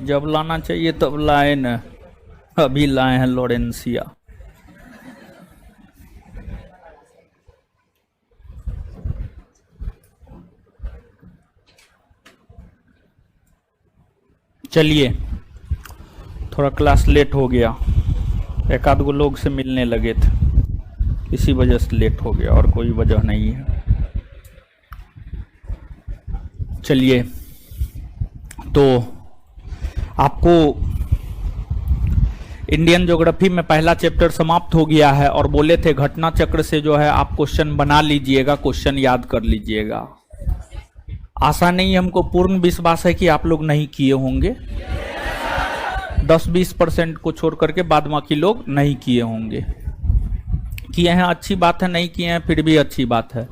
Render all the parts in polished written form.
जब लाना चाहिए तब लाए न, अभी लाए हैं लॉरेंसिया। चलिए, थोड़ा क्लास लेट हो गया, एक आध गो लोग से मिलने लगे थे, इसी वजह से लेट हो गया, और कोई वजह नहीं है। चलिए, तो आपको इंडियन ज्योग्राफी में पहला चैप्टर समाप्त हो गया है, और बोले थे घटना चक्र से जो है आप क्वेश्चन बना लीजिएगा, क्वेश्चन याद कर लीजिएगा। आशा नहीं, हमको पूर्ण विश्वास है कि आप लोग नहीं किए होंगे। 10-20% को छोड़ करके बाद बाकी लोग नहीं किए होंगे। किए हैं अच्छी बात है, नहीं किए हैं फिर भी अच्छी बात है।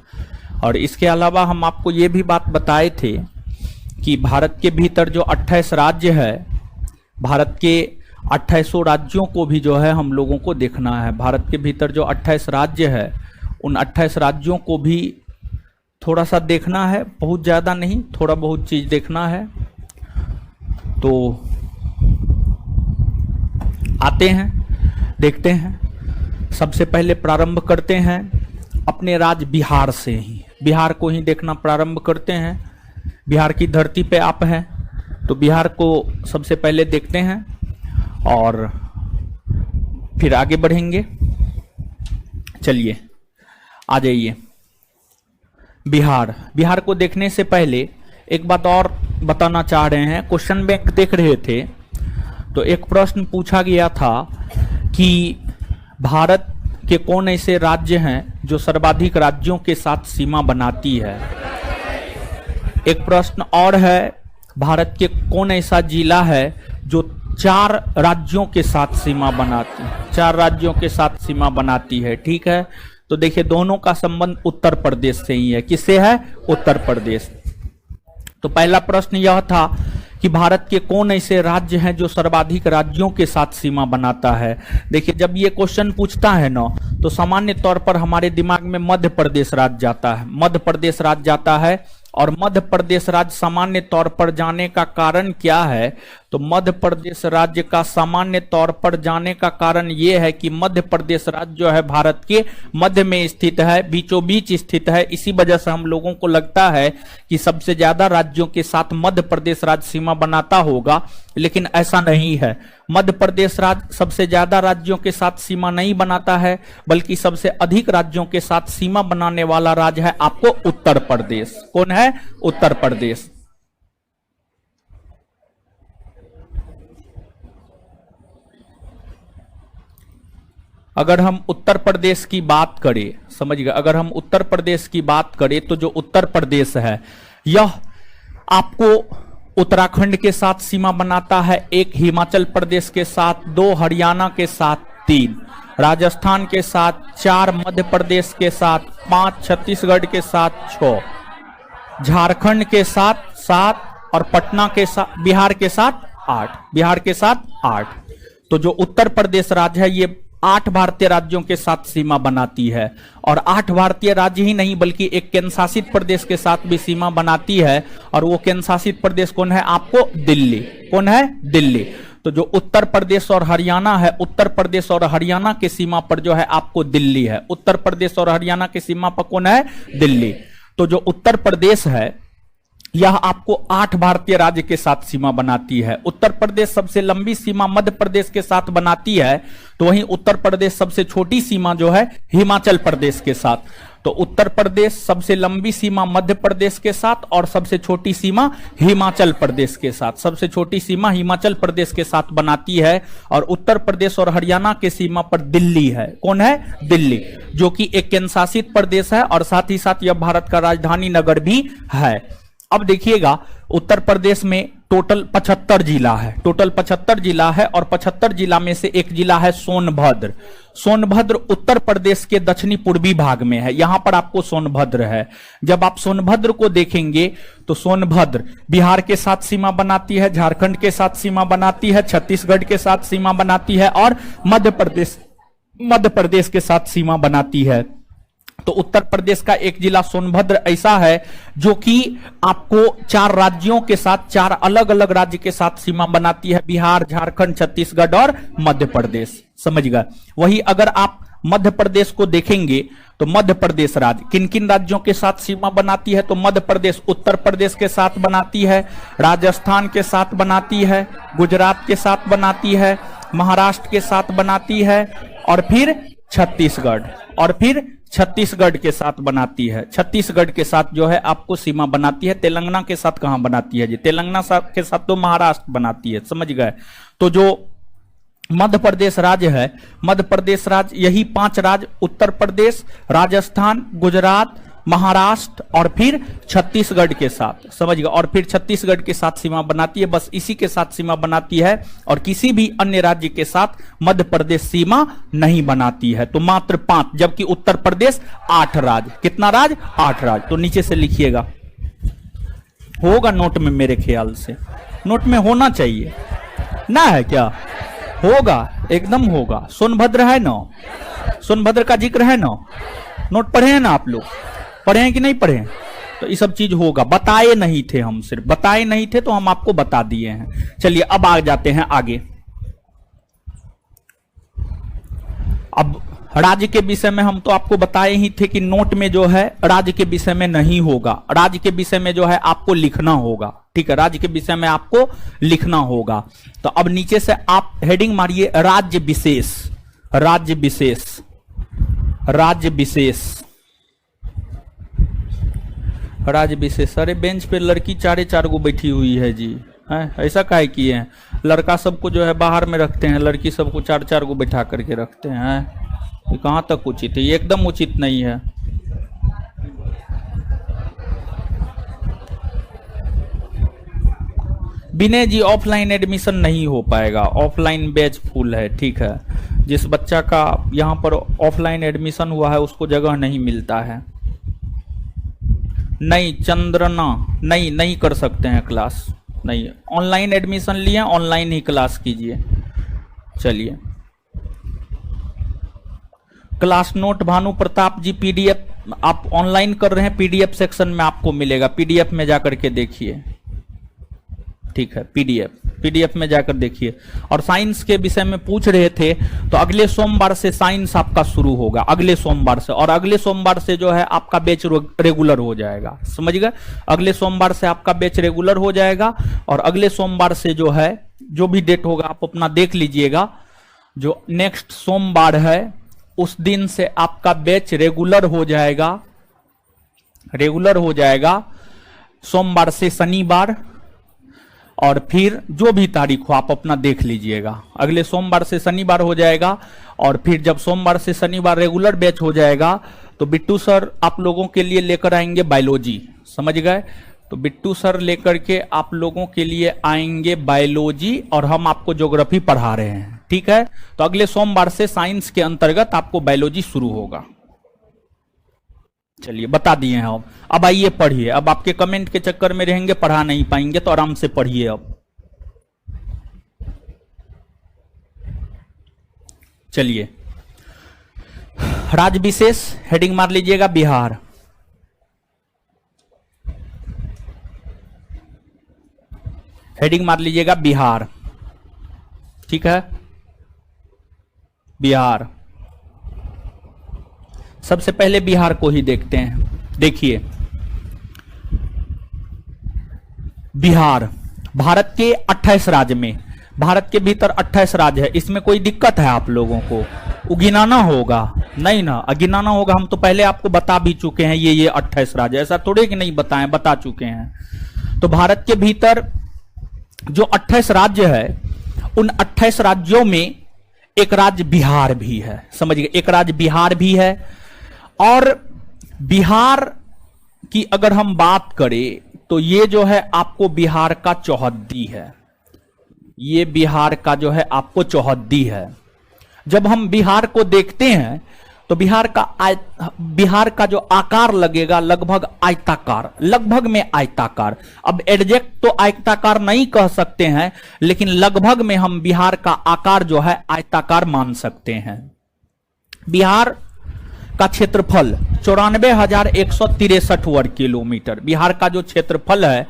और इसके अलावा हम आपको ये भी बात बताए थे कि भारत के भीतर जो 28 राज्य है, भारत के 2800 राज्यों को भी जो है हम लोगों को देखना है। भारत के भीतर जो 28 राज्य है, उन 28 राज्यों को भी थोड़ा सा देखना है, बहुत ज़्यादा नहीं, थोड़ा बहुत चीज़ देखना है। तो आते हैं, देखते हैं। सबसे पहले प्रारंभ करते हैं अपने राज्य बिहार से ही, बिहार को ही देखना प्रारंभ करते हैं। बिहार की धरती पे आप हैं, तो बिहार को सबसे पहले देखते हैं और फिर आगे बढ़ेंगे। चलिए, आ जाइए। बिहार, बिहार को देखने से पहले एक बात और बताना चाह रहे हैं। क्वेश्चन बैंक देख रहे थे तो एक प्रश्न पूछा गया था कि भारत के कौन ऐसे राज्य हैं जो सर्वाधिक राज्यों के साथ सीमा बनाती है। एक प्रश्न और है, भारत के कौन ऐसा जिला है जो 4 राज्यों के साथ सीमा बनाती है, 4 राज्यों के साथ सीमा बनाती है। ठीक है, तो देखिए दोनों का संबंध उत्तर प्रदेश से ही है। किससे है? उत्तर प्रदेश। तो पहला प्रश्न यह था कि भारत के कौन ऐसे राज्य हैं जो सर्वाधिक राज्यों के साथ सीमा बनाता है। देखिए, जब ये क्वेश्चन पूछता है ना, तो सामान्य तौर पर हमारे दिमाग में मध्य प्रदेश राज्य जाता है, मध्य प्रदेश राज्य जाता है। और मध्य प्रदेश राज्य सामान्य तौर पर जाने का कारण क्या है? तो मध्य प्रदेश राज्य का सामान्य तौर पर जाने का कारण यह है कि मध्य प्रदेश राज्य जो है भारत के मध्य में स्थित है, बीचों बीच स्थित है। इसी वजह से हम लोगों को लगता है कि सबसे ज्यादा राज्यों के साथ मध्य प्रदेश राज्य सीमा बनाता होगा, लेकिन ऐसा नहीं है। मध्य प्रदेश राज्य सबसे ज्यादा राज्यों के साथ सीमा नहीं बनाता है, बल्कि सबसे अधिक राज्यों के साथ सीमा बनाने वाला राज्य है आपको उत्तर प्रदेश। कौन है? उत्तर प्रदेश। अगर हम उत्तर प्रदेश की बात करें, समझिएगा, अगर हम उत्तर प्रदेश की बात करें तो जो उत्तर प्रदेश है यह आपको उत्तराखंड के साथ सीमा बनाता है, 1 हिमाचल प्रदेश के साथ, 2 हरियाणा के साथ, 3 राजस्थान के साथ, 4 मध्य प्रदेश के साथ, 5 छत्तीसगढ़ के साथ, 6 झारखंड के साथ, 7 और पटना के साथ, बिहार के साथ 8, बिहार के साथ 8। तो जो उत्तर प्रदेश राज्य है ये 8 भारतीय राज्यों के साथ सीमा बनाती है। और 8 भारतीय राज्य ही नहीं बल्कि एक केंद्र शासित प्रदेश के साथ भी सीमा बनाती है। और वो केंद्र शासित प्रदेश कौन है? आपको दिल्ली। कौन है? दिल्ली। तो जो उत्तर प्रदेश और हरियाणा है, उत्तर प्रदेश और हरियाणा की सीमा पर जो है आपको दिल्ली है। उत्तर प्रदेश और हरियाणा की सीमा पर कौन है? दिल्ली। तो जो उत्तर प्रदेश है यह आपको 8 भारतीय राज्य के साथ सीमा बनाती है। उत्तर प्रदेश सबसे लंबी सीमा मध्य प्रदेश के साथ बनाती है, तो वहीं उत्तर प्रदेश सबसे छोटी सीमा जो है हिमाचल प्रदेश के साथ। तो उत्तर प्रदेश सबसे लंबी सीमा मध्य प्रदेश के साथ और सबसे छोटी सीमा हिमाचल प्रदेश के साथ, सबसे छोटी सीमा हिमाचल प्रदेश के साथ बनाती है। और उत्तर प्रदेश और हरियाणा के सीमा पर दिल्ली है। कौन है? दिल्ली, जो कि एक केंद्र शासित प्रदेश है और साथ ही साथ यह भारत का राजधानी नगर भी है। अब देखिएगा, उत्तर प्रदेश में टोटल 75 जिला है, टोटल 75 जिला है। और 75 जिला में से एक जिला है सोनभद्र। सोनभद्र उत्तर प्रदेश के दक्षिणी पूर्वी भाग में है, यहां पर आपको सोनभद्र है। जब आप सोनभद्र को देखेंगे तो सोनभद्र बिहार के साथ सीमा बनाती है, झारखंड के साथ सीमा बनाती है, छत्तीसगढ़ के साथ सीमा बनाती है और मध्य प्रदेश के साथ सीमा बनाती है। तो उत्तर प्रदेश का एक जिला सोनभद्र ऐसा है जो कि आपको 4 राज्यों के साथ, 4 अलग अलग राज्य के साथ सीमा बनाती है, बिहार, झारखंड, छत्तीसगढ़ और मध्य प्रदेश। समझ गए। वही अगर आप मध्य प्रदेश को देखेंगे तो मध्य प्रदेश राज्य किन किन राज्यों के साथ सीमा बनाती है, तो मध्य प्रदेश उत्तर प्रदेश के साथ बनाती है, राजस्थान के साथ बनाती है, गुजरात के साथ बनाती है, महाराष्ट्र के साथ बनाती है, और फिर छत्तीसगढ़ के साथ बनाती है। छत्तीसगढ़ के साथ जो है आपको सीमा बनाती है। तेलंगाना के साथ कहां बनाती है जी? तेलंगाना के साथ तो महाराष्ट्र बनाती है। समझ गए। तो जो मध्य प्रदेश राज्य है, मध्य प्रदेश राज्य यही 5 राज्य उत्तर प्रदेश, राजस्थान, गुजरात, महाराष्ट्र और फिर छत्तीसगढ़ के साथ, समझ गए, और फिर छत्तीसगढ़ के साथ सीमा बनाती है। बस इसी के साथ सीमा बनाती है और किसी भी अन्य राज्य के साथ मध्य प्रदेश सीमा नहीं बनाती है। तो मात्र 5, जबकि उत्तर प्रदेश 8 राज्य। कितना राज्य? 8 राज्य। तो नीचे से लिखिएगा, होगा नोट में, मेरे ख्याल से नोट में होना चाहिए ना, है क्या? होगा, एकदम होगा। सोनभद्र है ना, सोनभद्र का जिक्र है ना, नोट पढ़े हैं ना आप लोग? पढ़े हैं कि नहीं पढ़े? तो ये सब चीज होगा। बताए नहीं थे हम, सिर्फ बताए नहीं थे तो हम आपको बता दिए हैं। चलिए अब आ जाते हैं आगे। अब राज्य के विषय में हम तो आपको बताए ही थे कि नोट में जो है राज्य के विषय में नहीं होगा, राज्य के विषय में जो है आपको लिखना होगा। ठीक है, राज्य के विषय में आपको लिखना होगा। तो अब नीचे से आप हेडिंग मारिए राज्य विशेष, राज्य विशेष, राज्य विशेष, राज्य विशेष। अरे बेंच पे लड़की 4 गो बैठी हुई है जी, है ऐसा काहे किए हैं? लड़का सबको जो है बाहर में रखते हैं, लड़की सबको 4 गो बैठा करके रखते हैं। ये कहाँ तक उचित है? ये एकदम उचित नहीं है। विनय जी ऑफलाइन एडमिशन नहीं हो पाएगा, ऑफलाइन बैच फुल है। ठीक है, जिस बच्चा का यहाँ पर ऑफलाइन एडमिशन हुआ है उसको जगह नहीं मिलता है। नहीं चंद्रना, नहीं कर सकते हैं क्लास, नहीं। ऑनलाइन एडमिशन लिए, ऑनलाइन ही क्लास कीजिए। चलिए, क्लास नोट भानु प्रताप जी पीडीएफ आप ऑनलाइन कर रहे हैं, पीडीएफ सेक्शन में आपको मिलेगा, पीडीएफ में जाकर के देखिए। ठीक है, पीडीएफ में जाकर देखिए। और साइंस के विषय में पूछ रहे थे तो अगले सोमवार से साइंस आपका शुरू होगा, अगले सोमवार से, और अगले सोमवार से जो है आपका बैच रेगुलर हो जाएगा। समझ गए? अगले सोमवार से आपका बैच रेगुलर हो जाएगा और अगले सोमवार से जो है जो भी डेट होगा आप अपना देख लीजिएगा, जो नेक्स्ट सोमवार है उस दिन से आपका बैच रेगुलर हो जाएगा, रेगुलर हो जाएगा सोमवार से शनिवार, और फिर जो भी तारीख हो आप अपना देख लीजिएगा। अगले सोमवार से शनिवार हो जाएगा और फिर जब सोमवार से शनिवार रेगुलर बैच हो जाएगा तो बिट्टू सर आप लोगों के लिए लेकर आएंगे बायोलॉजी। समझ गए? तो बिट्टू सर लेकर के आप लोगों के लिए आएंगे बायोलॉजी और हम आपको ज्योग्राफी पढ़ा रहे हैं। ठीक है, तो अगले सोमवार से साइंस के अंतर्गत आपको बायोलॉजी शुरू होगा। चलिए बता दिए हैं हम। अब आइए पढ़िए। अब आपके कमेंट के चक्कर में रहेंगे, पढ़ा नहीं पाएंगे, तो आराम से पढ़िए। अब चलिए, राज्य विशेष हेडिंग मार लीजिएगा बिहार। हेडिंग मार लीजिएगा बिहार। ठीक है, बिहार। सबसे पहले बिहार को ही देखते हैं। देखिए, बिहार भारत के 28 राज्य में, भारत के भीतर 28 राज्य है। इसमें कोई दिक्कत है आप लोगों को? गिनाना होगा? नहीं ना, गिनाना होगा। हम तो पहले आपको बता भी चुके हैं ये 28 राज्य, ऐसा थोड़े कि नहीं बताएं, बता चुके हैं। तो भारत के भीतर जो 28 राज्य है, उन 28 राज्यों में एक राज्य बिहार भी है। समझिए, एक राज्य बिहार भी है। और बिहार की अगर हम बात करें तो ये जो है आपको बिहार का चौहद्दी है। ये बिहार का जो है आपको चौहद्दी है। जब हम बिहार को देखते हैं तो बिहार का जो आकार लगेगा लगभग आयताकार, लगभग में आयताकार। अब एग्जैक्ट तो आयताकार नहीं कह सकते हैं, लेकिन लगभग में हम बिहार का आकार जो है आयताकार मान सकते हैं। बिहार का क्षेत्रफल 94,163 वर्ग किलोमीटर। बिहार का जो क्षेत्रफल है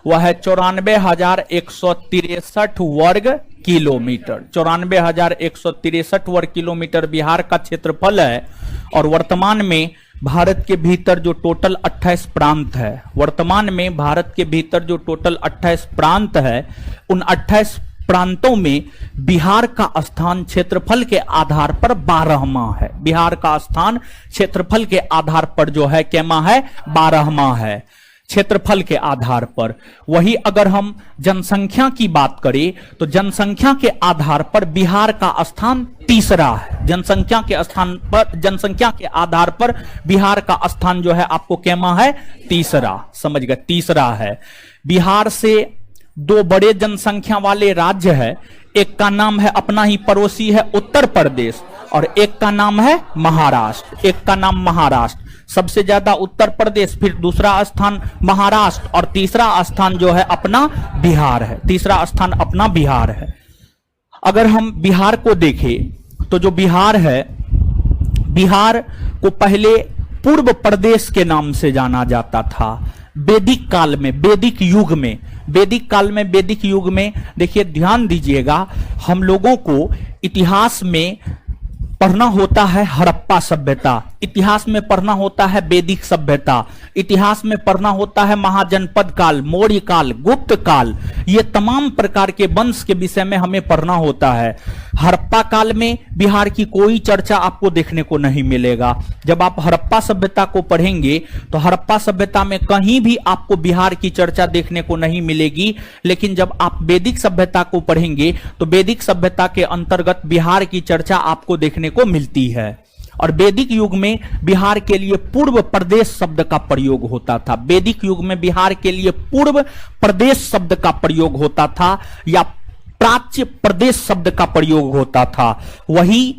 वह है 94,163 वर्ग किलोमीटर। 94,163 वर्ग किलोमीटर बिहार का क्षेत्रफल है। और वर्तमान में भारत के भीतर जो टोटल 28 प्रांत है, वर्तमान में भारत के भीतर जो टोटल 28 प्रांत है, उन 28 प्रांतों में बिहार का स्थान क्षेत्रफल के आधार पर 12वां है। बिहार का स्थान क्षेत्रफल के आधार पर जो है कैमा है, 12वां है क्षेत्रफल के आधार पर। वही अगर हम जनसंख्या की बात करें तो जनसंख्या के आधार पर बिहार का स्थान तीसरा है। जनसंख्या के स्थान पर, जनसंख्या के आधार पर बिहार का स्थान जो है आपको कैमा है, तीसरा। समझ गए, तीसरा है। बिहार से दो बड़े जनसंख्या वाले राज्य है, एक का नाम है अपना ही पड़ोसी है उत्तर प्रदेश, और एक का नाम है महाराष्ट्र। एक का नाम महाराष्ट्र, सबसे ज्यादा उत्तर प्रदेश, फिर दूसरा स्थान महाराष्ट्र, और तीसरा स्थान जो है अपना बिहार है। तीसरा स्थान अपना बिहार है। अगर हम बिहार को देखें तो जो बिहार है, बिहार को पहले पूर्व प्रदेश के नाम से जाना जाता था। वैदिक काल में, वैदिक युग में, वैदिक काल में, वैदिक युग में देखिए, ध्यान दीजिएगा, हम लोगों को इतिहास में पढ़ना होता है हड़प्पा सभ्यता, इतिहास में पढ़ना होता है वैदिक सभ्यता, इतिहास में पढ़ना होता है महाजनपद काल, मौर्य काल, गुप्त काल। ये तमाम प्रकार के वंश के विषय में हमें पढ़ना होता है। हड़प्पा काल में बिहार की कोई चर्चा आपको देखने को नहीं मिलेगा। जब आप हड़प्पा सभ्यता को पढ़ेंगे तो हड़प्पा सभ्यता में कहीं भी आपको बिहार की चर्चा देखने को नहीं मिलेगी। लेकिन जब आप वैदिक सभ्यता को पढ़ेंगे तो वैदिक सभ्यता के अंतर्गत बिहार की चर्चा आपको देखने को मिलती है। और वैदिक युग में बिहार के लिए पूर्व प्रदेश शब्द का प्रयोग होता था। वैदिक युग में बिहार के लिए पूर्व प्रदेश शब्द का प्रयोग होता था, या प्राच्य प्रदेश शब्द का प्रयोग होता था। वही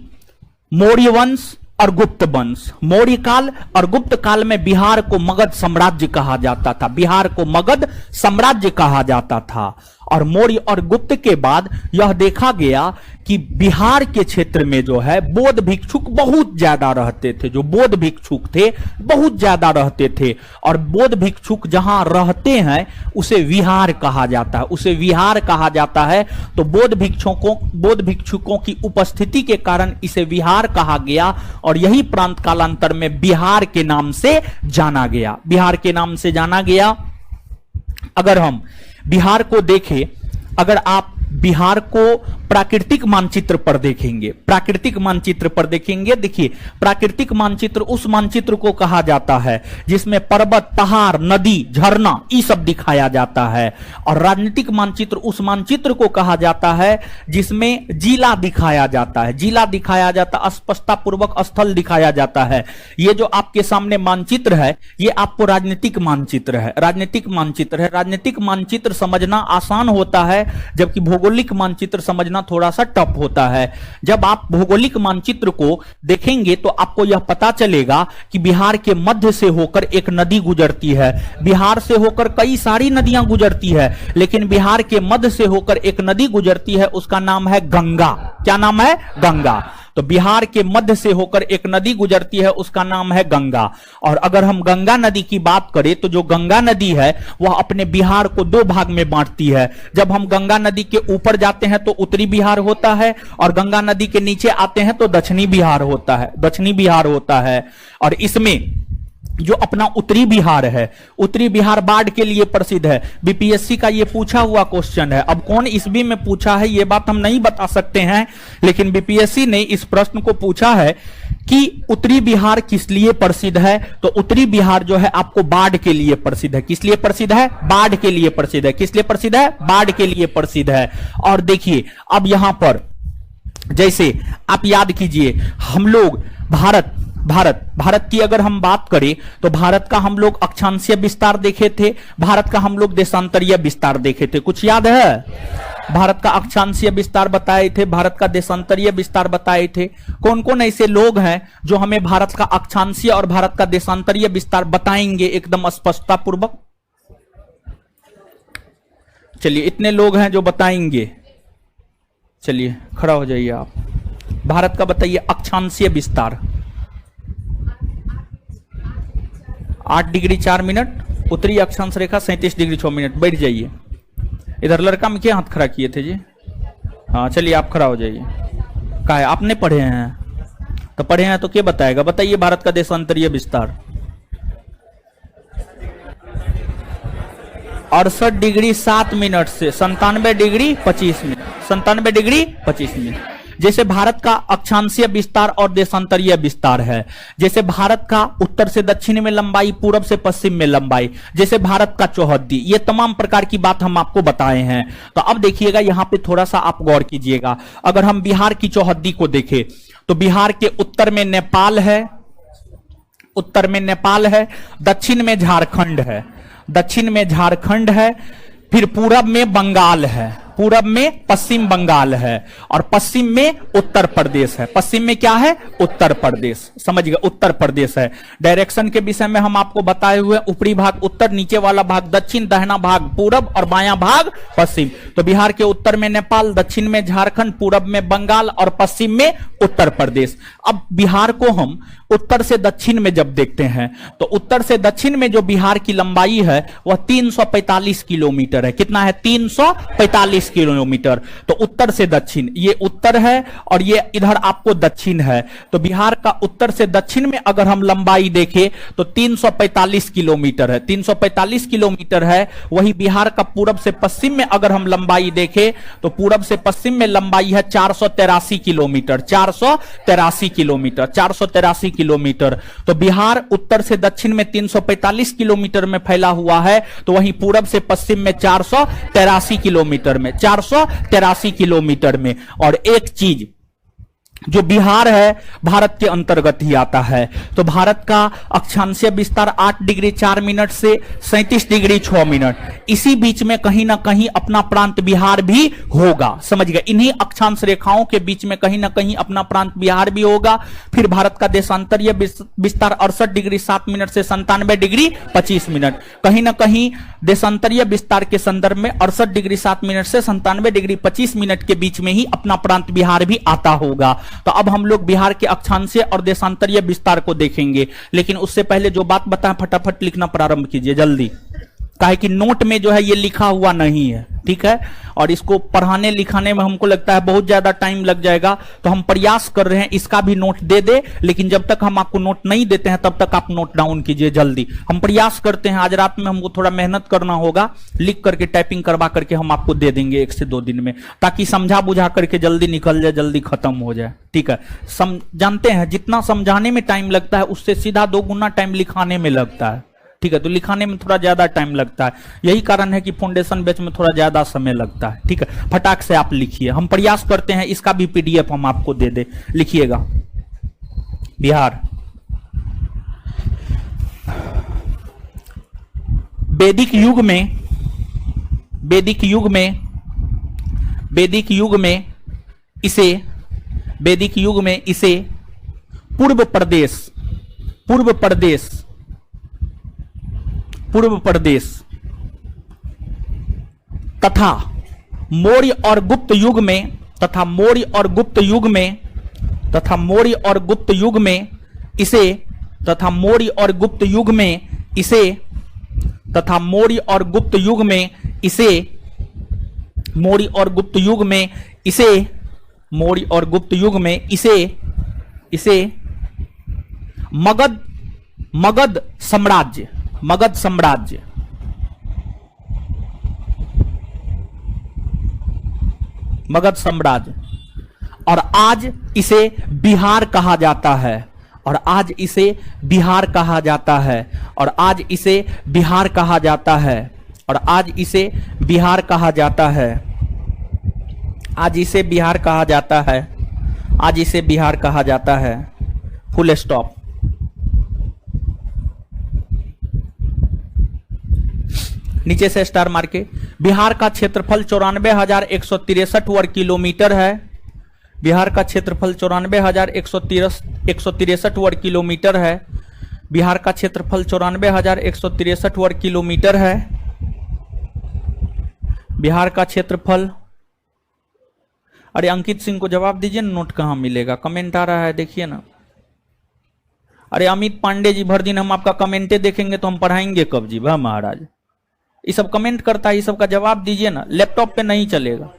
मौर्य वंश और गुप्त वंश, मौर्य काल और गुप्त काल में बिहार को मगध साम्राज्य कहा जाता था। बिहार को मगध साम्राज्य कहा जाता था। और मौर्य और गुप्त के बाद यह देखा गया कि बिहार के क्षेत्र में जो है बौद्ध भिक्षुक बहुत ज्यादा रहते थे। जो बौद्ध भिक्षुक थे बहुत ज्यादा रहते थे, और बौद्ध भिक्षुक जहां रहते हैं उसे विहार कहा जाता है, उसे विहार कहा जाता है। तो बौद्ध भिक्षुकों की उपस्थिति के कारण इसे विहार कहा गया, और यही प्रांत कालांतर में बिहार के नाम से जाना गया। बिहार के नाम से जाना गया। अगर हम बिहार को देखें, अगर आप बिहार को प्राकृतिक मानचित्र पर देखेंगे, प्राकृतिक मानचित्र पर देखेंगे, देखिए प्राकृतिक मानचित्र उस मानचित्र को कहा जाता है जिसमें पर्वत, पहाड़, नदी, झरना ये सब दिखाया जाता है। और राजनीतिक मानचित्र उस मानचित्र को कहा जाता है जिसमें जिला दिखाया जाता है, जिला दिखाया जाता, स्पष्टता पूर्वक स्थल दिखाया जाता है। ये जो आपके सामने मानचित्र है ये आपको राजनीतिक मानचित्र है, राजनीतिक मानचित्र है। राजनीतिक मानचित्र समझना आसान होता है, जबकि भौगोलिक मानचित्र समझना थोड़ा सा टफ होता है। जब आप भौगोलिक मानचित्र को देखेंगे तो आपको यह पता चलेगा कि बिहार के मध्य से होकर एक नदी गुजरती है। बिहार से होकर कई सारी नदियां गुजरती है, लेकिन बिहार के मध्य से होकर एक नदी गुजरती है, उसका नाम है गंगा। क्या नाम है? गंगा। तो बिहार के मध्य से होकर एक नदी गुजरती है, उसका नाम है गंगा। और अगर हम गंगा नदी की बात करें तो जो गंगा नदी है वह अपने बिहार को दो भाग में बांटती है। जब हम गंगा नदी के ऊपर जाते हैं तो उत्तरी बिहार होता है, और गंगा नदी के नीचे आते हैं तो दक्षिणी बिहार होता है, दक्षिणी बिहार होता है। और इसमें जो अपना उत्तरी बिहार है, उत्तरी बिहार बाढ़ के लिए प्रसिद्ध है। बीपीएससी का ये पूछा हुआ क्वेश्चन है। अब कौन ईस्वी में पूछा है ये बात हम नहीं बता सकते हैं, लेकिन बीपीएससी ने इस प्रश्न को पूछा है कि उत्तरी बिहार किस लिए प्रसिद्ध है। तो उत्तरी बिहार जो है आपको बाढ़ के लिए प्रसिद्ध है। किस लिए प्रसिद्ध है? बाढ़ के लिए प्रसिद्ध है। किस लिए प्रसिद्ध है? बाढ़ के लिए प्रसिद्ध है। और देखिए अब यहां पर जैसे आप याद कीजिए, हम लोग भारत की अगर हम बात करें तो भारत का हम लोग अक्षांशीय विस्तार देखे थे, भारत का हम लोग देशांतरीय विस्तार देखे थे। कुछ याद है? भारत का अक्षांशीय विस्तार बताए थे, भारत का देशांतरीय विस्तार बताए थे। कौन कौन ऐसे लोग हैं जो हमें भारत का अक्षांशीय और भारत का देशांतरीय विस्तार बताएंगे एकदम स्पष्टता पूर्वक? चलिए, इतने लोग हैं जो बताएंगे। चलिए खड़ा हो जाइए आप। भारत का बताइए अक्षांशीय विस्तार। 8°4', उत्तरी अक्षांश रेखा 37°6'। बैठ जाइए। इधर लड़का में क्या हाथ खड़ा किए थे जी? हाँ चलिए आप खड़ा हो जाइए। क्या है, आपने पढ़े हैं? तो पढ़े हैं तो क्या बताएगा? बताइए भारत का देशांतरीय विस्तार। 68°7' से 97°25'। 97°25'। जैसे भारत का अक्षांशीय विस्तार और देशांतरीय विस्तार है, जैसे भारत का उत्तर से दक्षिण में लंबाई, पूरब से पश्चिम में लंबाई, जैसे भारत का चौहद्दी, ये तमाम प्रकार की बात हम आपको बताए हैं। तो अब देखिएगा यहां पे थोड़ा सा आप गौर कीजिएगा। अगर हम बिहार की चौहद्दी को देखें तो बिहार के उत्तर में नेपाल है, उत्तर में नेपाल है, दक्षिण में झारखंड है, दक्षिण में झारखंड है, फिर पूरब में बंगाल है, पूरब में पश्चिम बंगाल है, और पश्चिम में उत्तर प्रदेश है। पश्चिम में क्या है? उत्तर प्रदेश। समझ गए? उत्तर प्रदेश है। डायरेक्शन के विषय में हम आपको बताए हुए, ऊपरी भाग उत्तर, नीचे वाला भाग दक्षिण, दाहिना भाग पूरब और बायां भाग पश्चिम। तो बिहार के उत्तर में नेपाल, दक्षिण में झारखंड, पूरब में बंगाल और पश्चिम में उत्तर प्रदेश। अब बिहार को हम उत्तर से दक्षिण में जब देखते हैं तो उत्तर से दक्षिण में जो बिहार की लंबाई है वह 345 किलोमीटर है। कितना है? 345 किलोमीटर। तो उत्तर से दक्षिण, ये उत्तर है और ये इधर आपको दक्षिण है। तो बिहार का उत्तर से दक्षिण में अगर हम लंबाई देखें तो 345 किलोमीटर है। 345 किलोमीटर है। वही बिहार का पूरब से पश्चिम में अगर हम लंबाई देखें तो पूरब से पश्चिम में लंबाई है 483 किलोमीटर। 483 kilometre, 483 kilometre. तो बिहार उत्तर से दक्षिण में 345 किलोमीटर में फैला हुआ है, तो वहीं पूरब से पश्चिम में 483 किलोमीटर में, 483 किलोमीटर में। और एक चीज, जो बिहार है भारत के अंतर्गत ही आता है। तो भारत का अक्षांशीय विस्तार 8°4' से 37°6'। इसी बीच में कहीं ना कहीं अपना प्रांत बिहार भी होगा। समझ गए? इन्हीं अक्षांश रेखाओं के बीच में कहीं ना कहीं अपना प्रांत बिहार भी होगा। फिर भारत का देशांतरीय विस्तार 68°7' से 97°25'। कहीं ना कहीं देशांतरीय विस्तार के संदर्भ में 68°7' से 97°25' के बीच में ही अपना प्रांत बिहार भी आता होगा। तो अब हम लोग बिहार के अक्षांशीय और देशांतरीय विस्तार को देखेंगे, लेकिन उससे पहले जो बात बताएं फटाफट लिखना प्रारंभ कीजिए जल्दी। काहे कि नोट में जो है ये लिखा हुआ नहीं है, ठीक है? और इसको पढ़ाने लिखाने में हमको लगता है बहुत ज्यादा टाइम लग जाएगा, तो हम प्रयास कर रहे हैं इसका भी नोट दे दे, लेकिन जब तक हम आपको नोट नहीं देते हैं तब तक आप नोट डाउन कीजिए जल्दी। हम प्रयास करते हैं, आज रात में हमको थोड़ा मेहनत करना होगा, लिख करके टाइपिंग करवा करके हम आपको दे देंगे 1 से 2 दिन में, ताकि समझा बुझा करके जल्दी निकल जाए, जल्दी खत्म हो जाए, ठीक है? जानते हैं जितना समझाने में टाइम लगता है उससे सीधा 2 गुना टाइम लिखाने में लगता है, ठीक है? तो लिखाने में थोड़ा ज्यादा टाइम लगता है, यही कारण है कि फाउंडेशन बैच में थोड़ा ज्यादा समय लगता है, ठीक है? फटाक से आप लिखिए, हम प्रयास करते हैं इसका भी पीडीएफ हम आपको दे दे। लिखिएगा बिहार। वैदिक युग में, वैदिक युग में, वैदिक युग में इसे, वैदिक युग में इसे पूर्व प्रदेश, पूर्व प्रदेश, पूर्व प्रदेश तथा मौर्य और गुप्त युग में, तथा मौर्य और गुप्त युग में, तथा मौर्य और गुप्त युग में इसे, तथा मौर्य और गुप्त युग में इसे, तथा मौर्य और गुप्त युग में इसे, मौर्य और गुप्त युग में इसे, मौर्य और गुप्त युग में इसे, इसे मगध, मगध साम्राज्य, मगध साम्राज्य, मगध साम्राज्य, और आज इसे बिहार कहा जाता है, और आज इसे बिहार कहा जाता है, और आज इसे बिहार कहा जाता है, और आज इसे बिहार कहा जाता है, आज इसे बिहार कहा जाता है, आज इसे बिहार कहा जाता है। Full stop. नीचे से स्टार मार के। बिहार का क्षेत्रफल 94,163 वर्ग किलोमीटर है। बिहार का क्षेत्रफल 94,163 वर्ग किलोमीटर है। बिहार का क्षेत्रफल 94,163 वर्ग किलोमीटर है। बिहार का क्षेत्रफल, अरे अंकित सिंह को जवाब दीजिए ना, नोट कहां मिलेगा? कमेंट आ रहा है देखिए ना। अरे अमित पांडे जी, भर दिन हम आपका कमेंटे देखेंगे तो हम पढ़ाएंगे कब जी? वाह महाराज, ये सब कमेंट करता है, ये सब का जवाब दीजिए ना। लैपटॉप पे नहीं चलेगा,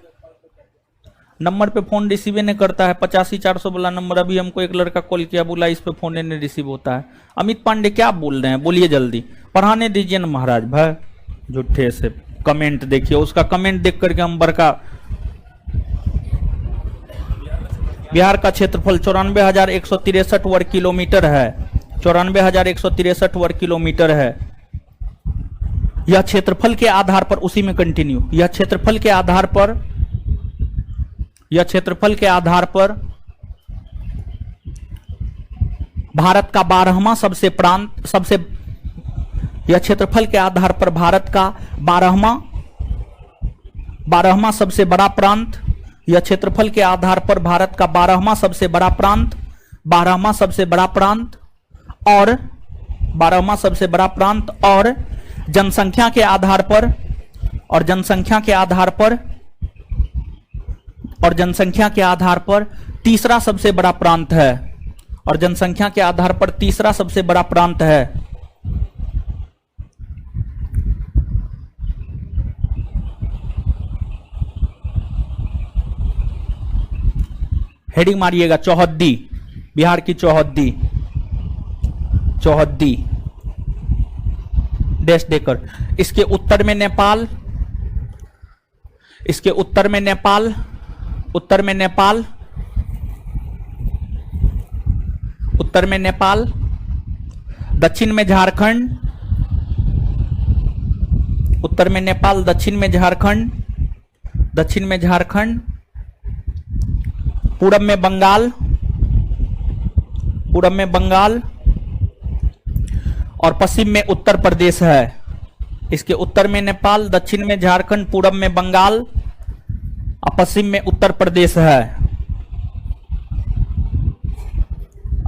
नंबर पे फोन रिसीव नहीं करता है। 85 400 वाला नंबर, अभी हमको एक लड़का कॉल किया, बोला इस पे फोन नहीं रिसीव होता है। अमित पांडे क्या बोल रहे हैं, बोलिए जल्दी, पढ़ाने दीजिए ना महाराज। भाई झूठे से कमेंट देखिए, उसका कमेंट देख करके हम बड़का। बिहार का क्षेत्रफल 94,163 वर्ग किलोमीटर है। 94,163 वर्ग किलोमीटर है। यह क्षेत्रफल के आधार पर, उसी में कंटिन्यू, यह क्षेत्रफल के आधार पर, यह क्षेत्रफल के आधार पर भारत का 12वां सबसे प्रांत, सबसे, यह क्षेत्रफल के आधार पर भारत का 12वां सबसे बड़ा प्रांत, यह क्षेत्रफल के आधार पर भारत का 12वां सबसे बड़ा प्रांत, 12वां सबसे बड़ा प्रांत और 12वां सबसे बड़ा प्रांत और जनसंख्या के आधार पर, और जनसंख्या के आधार पर, और जनसंख्या के आधार पर तीसरा सबसे बड़ा प्रांत है, और जनसंख्या के आधार पर तीसरा सबसे बड़ा प्रांत है। हेडिंग मारिएगा चौहद्दी, बिहार की चौहद्दी, चौहद्दी डैश देकर। इसके उत्तर में नेपाल, इसके उत्तर में नेपाल, उत्तर में नेपाल, उत्तर में नेपाल, दक्षिण में झारखंड, उत्तर में नेपाल, दक्षिण में झारखंड, दक्षिण में झारखंड, पूरब में बंगाल, पूरब में बंगाल और पश्चिम में उत्तर प्रदेश है। इसके उत्तर में नेपाल, दक्षिण में झारखंड, पूरब में बंगाल और पश्चिम में उत्तर प्रदेश है।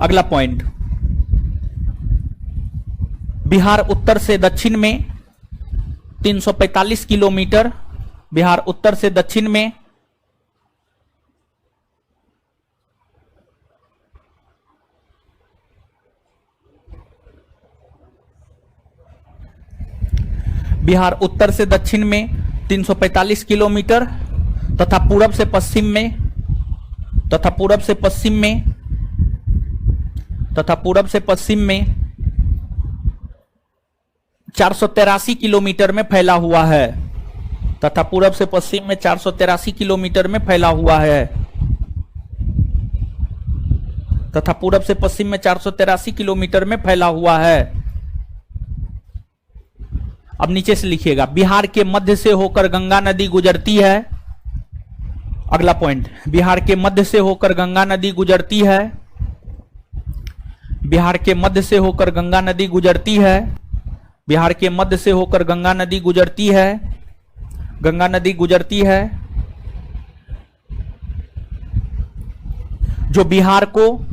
अगला पॉइंट, बिहार उत्तर से दक्षिण में 345 किलोमीटर, बिहार उत्तर से दक्षिण में बिहार उत्तर से दक्षिण में 345 किलोमीटर तथा पूरब से पश्चिम में, तथा पूरब से पश्चिम में, तथा पूरब से पश्चिम में 483 किलोमीटर में फैला हुआ है, तथा पूरब से पश्चिम में 483 किलोमीटर में फैला हुआ है, तथा पूरब से पश्चिम में 483 किलोमीटर में फैला हुआ है। अब नीचे से लिखिएगा, बिहार के मध्य से होकर गंगा नदी गुजरती है। अगला पॉइंट, बिहार के मध्य से होकर गंगा नदी गुजरती है, बिहार के मध्य से होकर गंगा नदी गुजरती है, बिहार के मध्य से होकर गंगा नदी गुजरती है, गंगा नदी गुजरती है, जो बिहार को,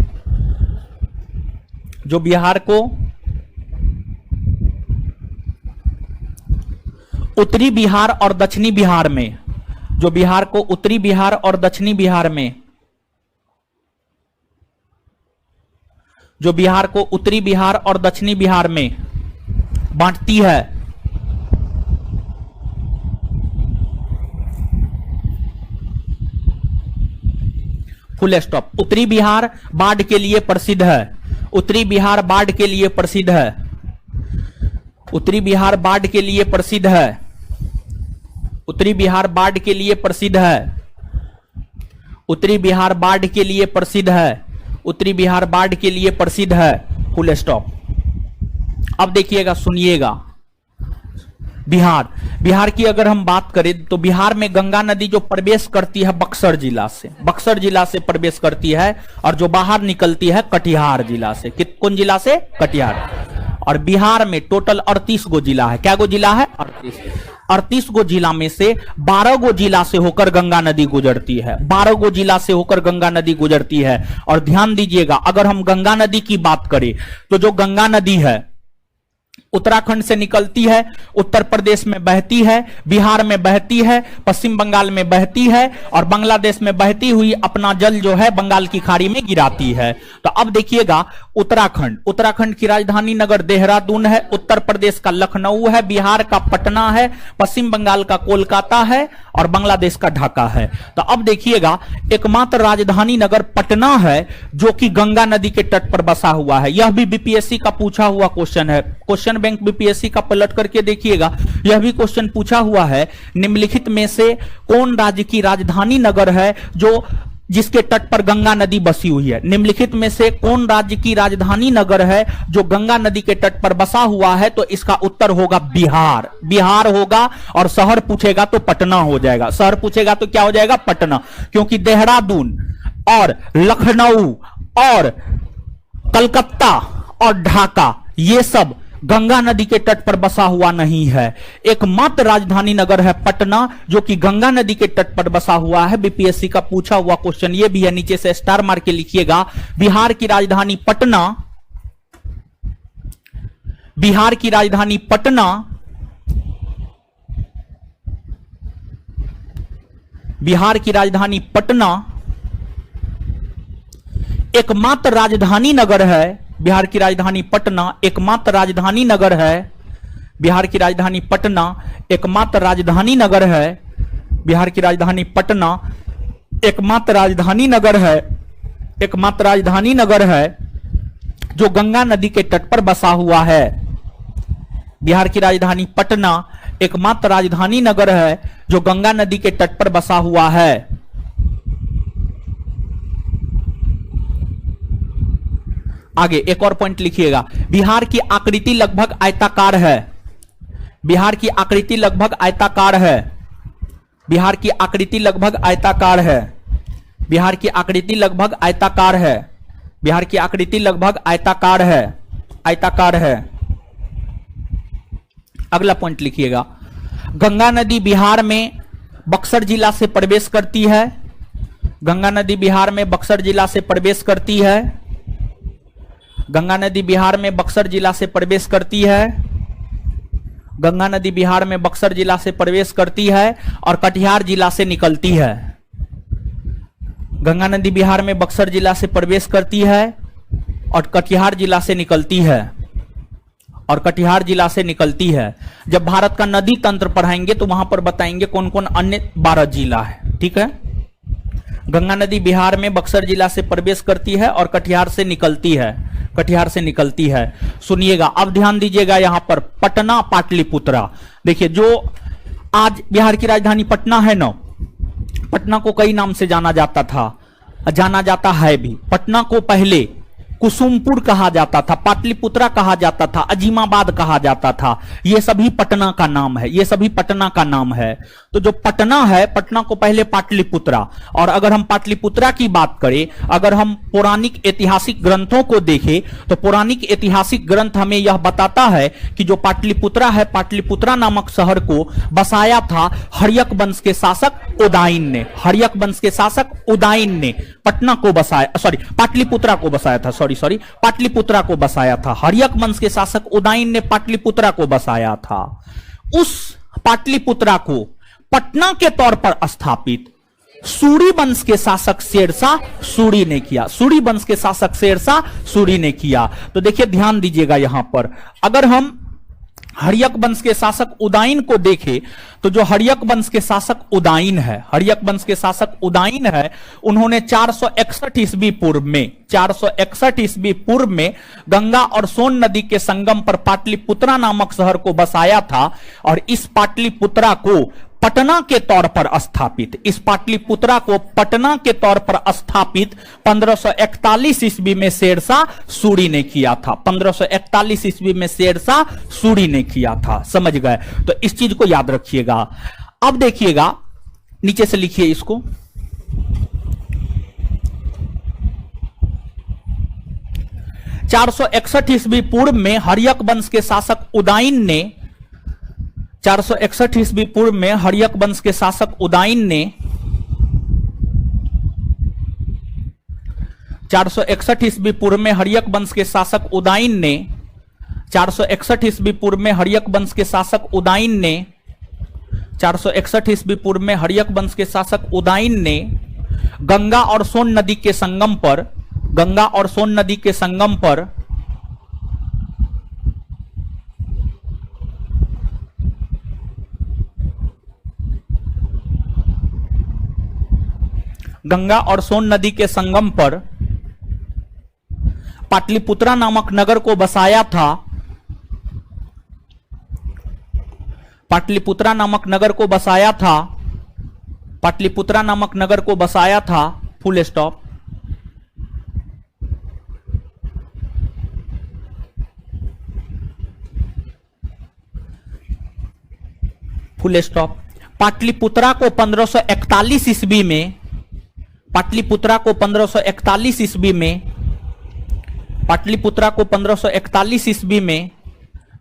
जो बिहार को उत्तरी बिहार और दक्षिणी बिहार में, जो बिहार को उत्तरी बिहार और दक्षिणी बिहार में, जो बिहार को उत्तरी बिहार और दक्षिणी बिहार में बांटती है। Full stop. उत्तरी बिहार बाढ़ के लिए प्रसिद्ध है, उत्तरी बिहार बाढ़ के लिए प्रसिद्ध है, उत्तरी बिहार बाढ़ के लिए प्रसिद्ध है, उत्तरी बिहार बाढ़ के लिए प्रसिद्ध है, उत्तरी बिहार बाढ़ के लिए प्रसिद्ध है, उत्तरी बिहार बाढ़ के लिए प्रसिद्ध है। Full stop. अब देखिएगा, सुनिएगा, बिहार, बिहार की अगर हम बात करें तो बिहार में गंगा नदी जो प्रवेश करती है बक्सर जिला से, बक्सर जिला से प्रवेश करती है, और जो बाहर निकलती है कटिहार जिला से। कौन जिला से? कटिहार। और बिहार में टोटल 38 गो जिला है। क्या गो जिला है? 38 गो जिला में से 12 गो जिला से होकर गंगा नदी गुजरती है, 12 गो जिला से होकर गंगा नदी गुजरती है। और ध्यान दीजिएगा, अगर हम गंगा नदी की बात करें तो जो गंगा नदी है उत्तराखंड से निकलती है, उत्तर प्रदेश में बहती है, बिहार में बहती है, पश्चिम बंगाल में बहती है और बांग्लादेश में बहती हुई अपना जल जो है बंगाल की खाड़ी में गिराती है। तो अब देखिएगा उत्तराखंड की राजधानी नगर देहरादून है, उत्तर प्रदेश का लखनऊ है, बिहार का पटना है, पश्चिम बंगाल का कोलकाता है और बांग्लादेश का ढाका है। तो अब देखिएगा एकमात्र राजधानी नगर पटना है जो कि गंगा नदी के तट पर बसा हुआ है। यह भी बीपीएससी का पूछा हुआ क्वेश्चन है, क्वेश्चन बैंक बीपीएससी का पलट करके देखिएगा, यह भी क्वेश्चन पूछा हुआ है, निम्नलिखित में से कौन राज्य की राजधानी नगर है जो जिसके तट पर गंगा नदी बसी हुई है। निम्नलिखित में से कौन राज्य की राजधानी नगर है जो गंगा नदी के तट पर बसा हुआ है? तो इसका उत्तर होगा बिहार। बिहार होगा और शहर पूछेगा तो पटना हो जाएगा, शहर पूछेगा तो क्या हो जाएगा? पटना, क्योंकि देहरादून और लखनऊ और कलकत्ता और ढाका ये सब गंगा नदी के तट पर बसा हुआ नहीं है। एकमात्र राजधानी नगर है पटना जो कि गंगा नदी के तट पर बसा हुआ है। बीपीएससी का पूछा हुआ क्वेश्चन ये भी है, नीचे से स्टार मार के लिखिएगा। बिहार की राजधानी पटना, बिहार की राजधानी पटना, बिहार की राजधानी पटना एकमात्र राजधानी नगर है। बिहार की राजधानी पटना एकमात्र राजधानी नगर है। बिहार की राजधानी पटना एकमात्र राजधानी नगर है। बिहार की राजधानी पटना एकमात्र राजधानी नगर है, एकमात्र राजधानी नगर है जो गंगा नदी के तट पर बसा हुआ है। बिहार की राजधानी पटना एकमात्र राजधानी नगर है जो गंगा नदी के तट पर बसा हुआ है। आगे एक और पॉइंट लिखिएगा। बिहार की आकृति लगभग आयताकार है। बिहार की आकृति लगभग आयताकार है। बिहार की आकृति लगभग आयताकार है। बिहार की आकृति लगभग आयताकार है। बिहार की आकृति लगभग आयताकार है, आयताकार है। अगला पॉइंट लिखिएगा। गंगा नदी बिहार में बक्सर जिला से प्रवेश करती है। गंगा नदी बिहार में बक्सर जिला से प्रवेश करती है। गंगा नदी बिहार में बक्सर जिला से प्रवेश करती है। गंगा नदी बिहार में बक्सर जिला से प्रवेश करती है और कटिहार जिला से निकलती है। गंगा नदी बिहार में बक्सर जिला से प्रवेश करती है और कटिहार जिला से निकलती है, और कटिहार जिला से निकलती है। जब भारत का नदी तंत्र पढ़ाएंगे तो वहां पर बताएंगे कौन कौन अन्य 12 जिला है। ठीक है, गंगा नदी बिहार में बक्सर जिला से प्रवेश करती है और कटिहार से निकलती है, कटिहार से निकलती है। सुनिएगा, अब ध्यान दीजिएगा यहां पर पटना पाटलिपुत्रा। देखिए, जो आज बिहार की राजधानी पटना है ना, पटना को कई नाम से जाना जाता था, जाना जाता है भी। पटना को पहले कुसुमपुर कहा जाता था, पाटलिपुत्रा कहा जाता था, अजीमाबाद कहा जाता था। ये सभी पटना का नाम है, ये सभी पटना का नाम है। तो जो पटना है, पटना को पहले पाटलिपुत्रा। और अगर हम पाटलिपुत्रा की बात करें, अगर हम पौराणिक ऐतिहासिक ग्रंथों को देखें तो पौराणिक ऐतिहासिक ग्रंथ हमें यह बताता है कि जो पाटलिपुत्रा है, पाटलिपुत्रा नामक शहर को बसाया था हर्यक वंश के शासक उदाइन ने। हर्यक वंश के शासक उदाइन ने पटना को बसाया, सॉरी पाटलिपुत्रा को बसाया था, सॉरी पाटलिपुत्रा को बसाया था। हर्यक वंश के शासक उदाइन ने पाटलिपुत्रा को बसाया था। उस पाटलिपुत्रा को पटना के तौर पर स्थापित सूरी वंश के शासक शेरशाह सूरी ने किया। सूरी वंश के शासक शेरशाह सूरी ने किया। तो देखिए, ध्यान दीजिएगा यहां पर, अगर हम हर्यक वंश के शासक उदाइन को देखें तो जो हर्यक वंश के शासक उदाइन है, हर्यक वंश के शासक उदाइन है, उन्होंने 461 ईस्वी पूर्व में, 461 ईस्वी पूर्व में गंगा और सोन नदी के संगम पर पाटलिपुत्रा नामक शहर को बसाया था। और इस पाटलिपुत्रा को पटना के तौर पर स्थापित, इस पाटलिपुत्रा को पटना के तौर पर स्थापित 1541 ईस्वी में शेरशाह सूरी ने किया था। 1541 ईस्वी में शेरशाह सूरी ने किया था। समझ गए? तो इस चीज को याद रखिएगा। अब देखिएगा, नीचे से लिखिए इसको। (461 ईस्वी पूर्व में हर्यक वंश के शासक उदाइन ने 461 ईस्वी पूर्व में हर्यक वंश के शासक उदाइन ने 461 ईस्वी पूर्व में हर्यक वंश के शासक उदाइन ने 461 ईस्वी पूर्व में हर्यक वंश के शासक उदाइन ने 461 ईस्वी पूर्व में हर्यक वंश के शासक उदाइन ने गंगा और सोन नदी के संगम पर गंगा और सोन नदी के संगम पर गंगा और सोन नदी के संगम पर पाटलिपुत्रा नामक नगर को बसाया था। पाटलिपुत्रा नामक नगर को बसाया था। पाटलिपुत्रा नामक नगर को बसाया था। Full stop. Full stop. Pataliputra को 1541 ईस्वी में पाटलिपुत्रा को 1541 ईस्वी में पाटलिपुत्रा को 1541 ईस्वी में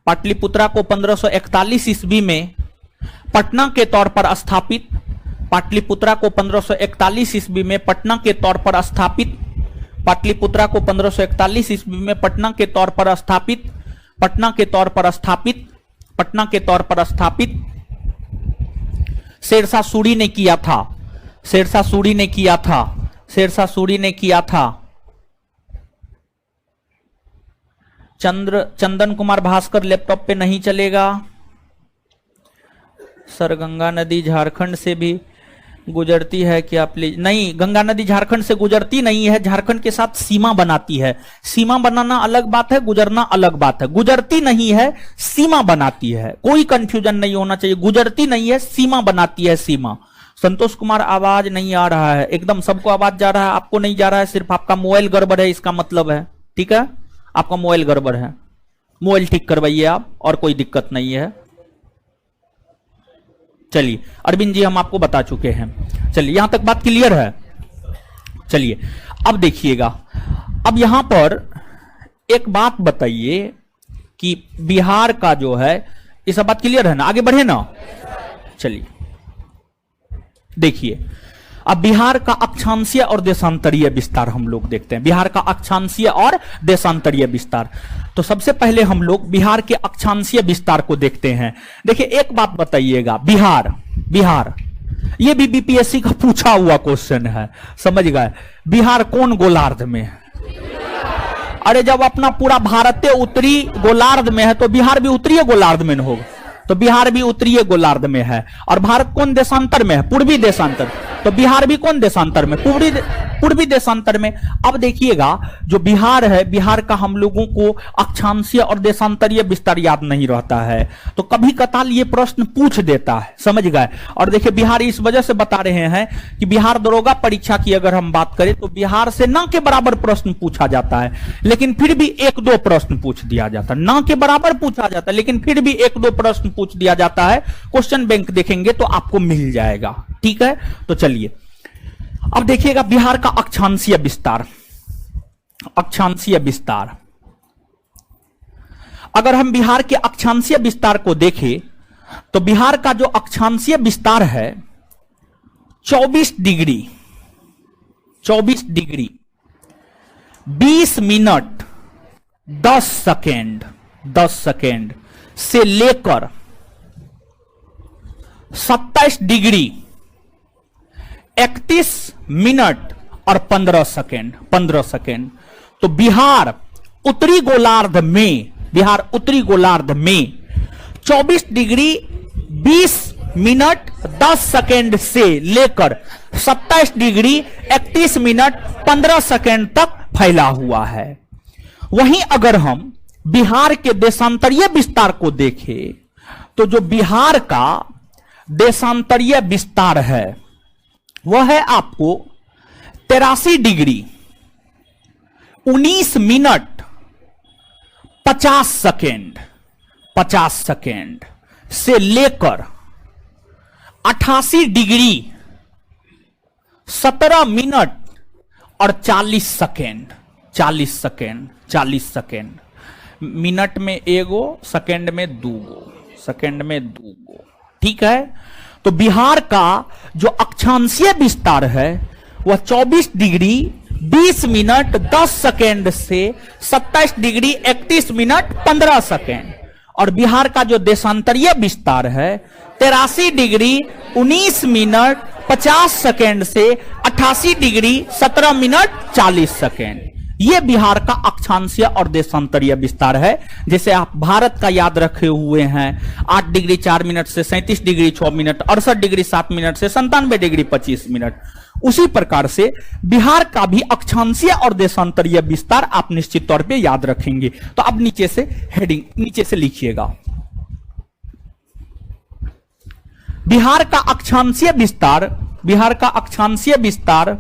पाटलिपुत्रा को 1541 ईस्वी में पटना के तौर पर स्थापित पाटलिपुत्रा को 1541 ईस्वी में पटना के तौर पर स्थापित पाटलिपुत्रा को 1541 ईस्वी में पटना के तौर पर स्थापित पटना के तौर पर स्थापित पटना के तौर पर स्थापित शेरशाह सूरी ने किया था। शेरशाह सूरी ने किया था। शेरशाह सूरी ने किया था। चंदन कुमार भास्कर लैपटॉप पे नहीं चलेगा सर। गंगा नदी झारखंड से भी गुजरती है क्या प्लीज? नहीं, गंगा नदी झारखंड से गुजरती नहीं है, झारखंड के साथ सीमा बनाती है। सीमा बनाना अलग बात है, गुजरना अलग बात है। गुजरती नहीं है, सीमा बनाती है। कोई कंफ्यूजन नहीं होना चाहिए। गुजरती नहीं है, सीमा बनाती है। सीमा। संतोष कुमार आवाज नहीं आ रहा है। एकदम सबको आवाज जा रहा है, आपको नहीं जा रहा है। सिर्फ आपका मोबाइल गड़बड़ है, इसका मतलब है। ठीक है, आपका मोबाइल गड़बड़ है। मोबाइल ठीक करवाइए आप, और कोई दिक्कत नहीं है। चलिए अरविंद जी, हम आपको बता चुके हैं। चलिए, यहां तक बात क्लियर है। चलिए अब देखिएगा, अब यहां पर एक बात बताइए कि बिहार का जो है, ये सब बात क्लियर है ना? आगे बढ़े ना। चलिए देखिए, अब बिहार का अक्षांशीय और देशांतरीय विस्तार हम लोग देखते हैं। बिहार का अक्षांशीय और देशांतरीय विस्तार। तो सबसे पहले हम लोग बिहार के अक्षांशीय विस्तार को देखते हैं। देखिए एक बात बताइएगा, बिहार ये भी बीपीएससी का पूछा हुआ क्वेश्चन है, समझ गए? बिहार कौन गोलार्ध में है? अरे जब अपना पूरा भारत उत्तरी गोलार्ध में है तो बिहार भी उत्तरीय गोलार्ध में न होगा। तो बिहार भी उत्तरीय गोलार्ध में है। और भारत कौन देशांतर में है? पूर्वी देशांतर। तो बिहार भी कौन देशांतर में? पूर्वी देशांतर में। अब देखिएगा, जो बिहार है, बिहार का हम लोगों को अक्षांशीय और देशांतरीय विस्तार याद नहीं रहता है, तो कभी कताल ये प्रश्न पूछ देता है, समझ गए? और देखिए बिहार इस वजह से बता रहे हैं कि बिहार दरोगा परीक्षा की अगर हम बात करें तो बिहार से ना के बराबर प्रश्न पूछा जाता है, लेकिन फिर भी एक दो प्रश्न पूछ दिया जाता है। ना के बराबर पूछा जाता है, लेकिन फिर भी एक दो प्रश्न पूछ दिया जाता है। क्वेश्चन बैंक देखेंगे तो आपको मिल जाएगा। ठीक है, तो चलिए अब देखिएगा बिहार का अक्षांशीय विस्तार। अक्षांशीय विस्तार, अगर हम बिहार के अक्षांशीय विस्तार को देखें तो बिहार का जो अक्षांशीय विस्तार है 24 डिग्री 20 मिनट 10 सेकेंड से लेकर 27 डिग्री 31 मिनट और 15 सेकेंड। तो बिहार उत्तरी गोलार्ध में 24 डिग्री 20 मिनट 10 सेकेंड से लेकर 27 डिग्री 31 मिनट 15 सेकेंड तक फैला हुआ है। वहीं अगर हम बिहार के देशांतरीय विस्तार को देखें तो जो बिहार का देशांतरीय विस्तार है वह है आपको 83 डिग्री 19 मिनट 50 सेकेंड से लेकर 88 डिग्री 17 मिनट और 40 सेकेंड। मिनट में एगो, सेकेंड में दूगो। ठीक है, तो बिहार का जो अक्षांशीय विस्तार है वह 24 डिग्री 20 मिनट 10 सेकेंड से 27 डिग्री 31 मिनट 15 सेकेंड। और बिहार का जो देशांतरीय विस्तार है 83 डिग्री 19 मिनट 50 सेकेंड से 88 डिग्री 17 मिनट 40 सेकेंड। यह बिहार का अक्षांशीय और देशांतरीय विस्तार है। जैसे आप भारत का याद रखे हुए हैं 8 डिग्री 4 मिनट से 37 डिग्री 6 मिनट, 68 डिग्री 7 मिनट से 97 डिग्री 25 मिनट, उसी प्रकार से बिहार का भी अक्षांशीय और देशांतरीय विस्तार आप निश्चित तौर पे याद रखेंगे। तो अब नीचे से हेडिंग नीचे से लिखिएगा, बिहार का अक्षांशीय विस्तार, बिहार का अक्षांशीय विस्तार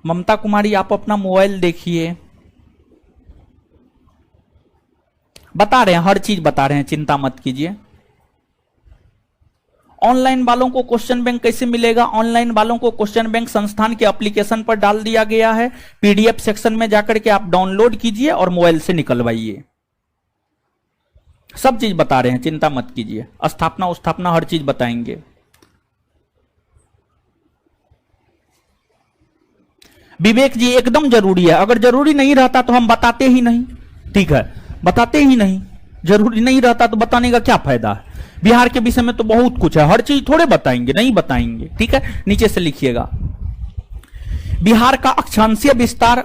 ममता कुमारी आप अपना मोबाइल देखिए, बता रहे हैं, हर चीज बता रहे हैं, चिंता मत कीजिए। ऑनलाइन वालों को क्वेश्चन बैंक कैसे मिलेगा? ऑनलाइन वालों को क्वेश्चन बैंक संस्थान के एप्लीकेशन पर डाल दिया गया है। पीडीएफ सेक्शन में जाकर के आप डाउनलोड कीजिए और मोबाइल से निकलवाइए। सब चीज बता रहे हैं, चिंता मत कीजिए। स्थापना उस्थापना हर चीज बताएंगे। विवेक जी एकदम जरूरी है, अगर जरूरी नहीं रहता तो हम बताते ही नहीं। ठीक है, बताते ही नहीं, जरूरी नहीं रहता तो बताने का क्या फायदा है? बिहार के विषय में तो बहुत कुछ है, हर चीज थोड़े बताएंगे, नहीं बताएंगे। ठीक है, नीचे से लिखिएगा, बिहार का अक्षांशीय विस्तार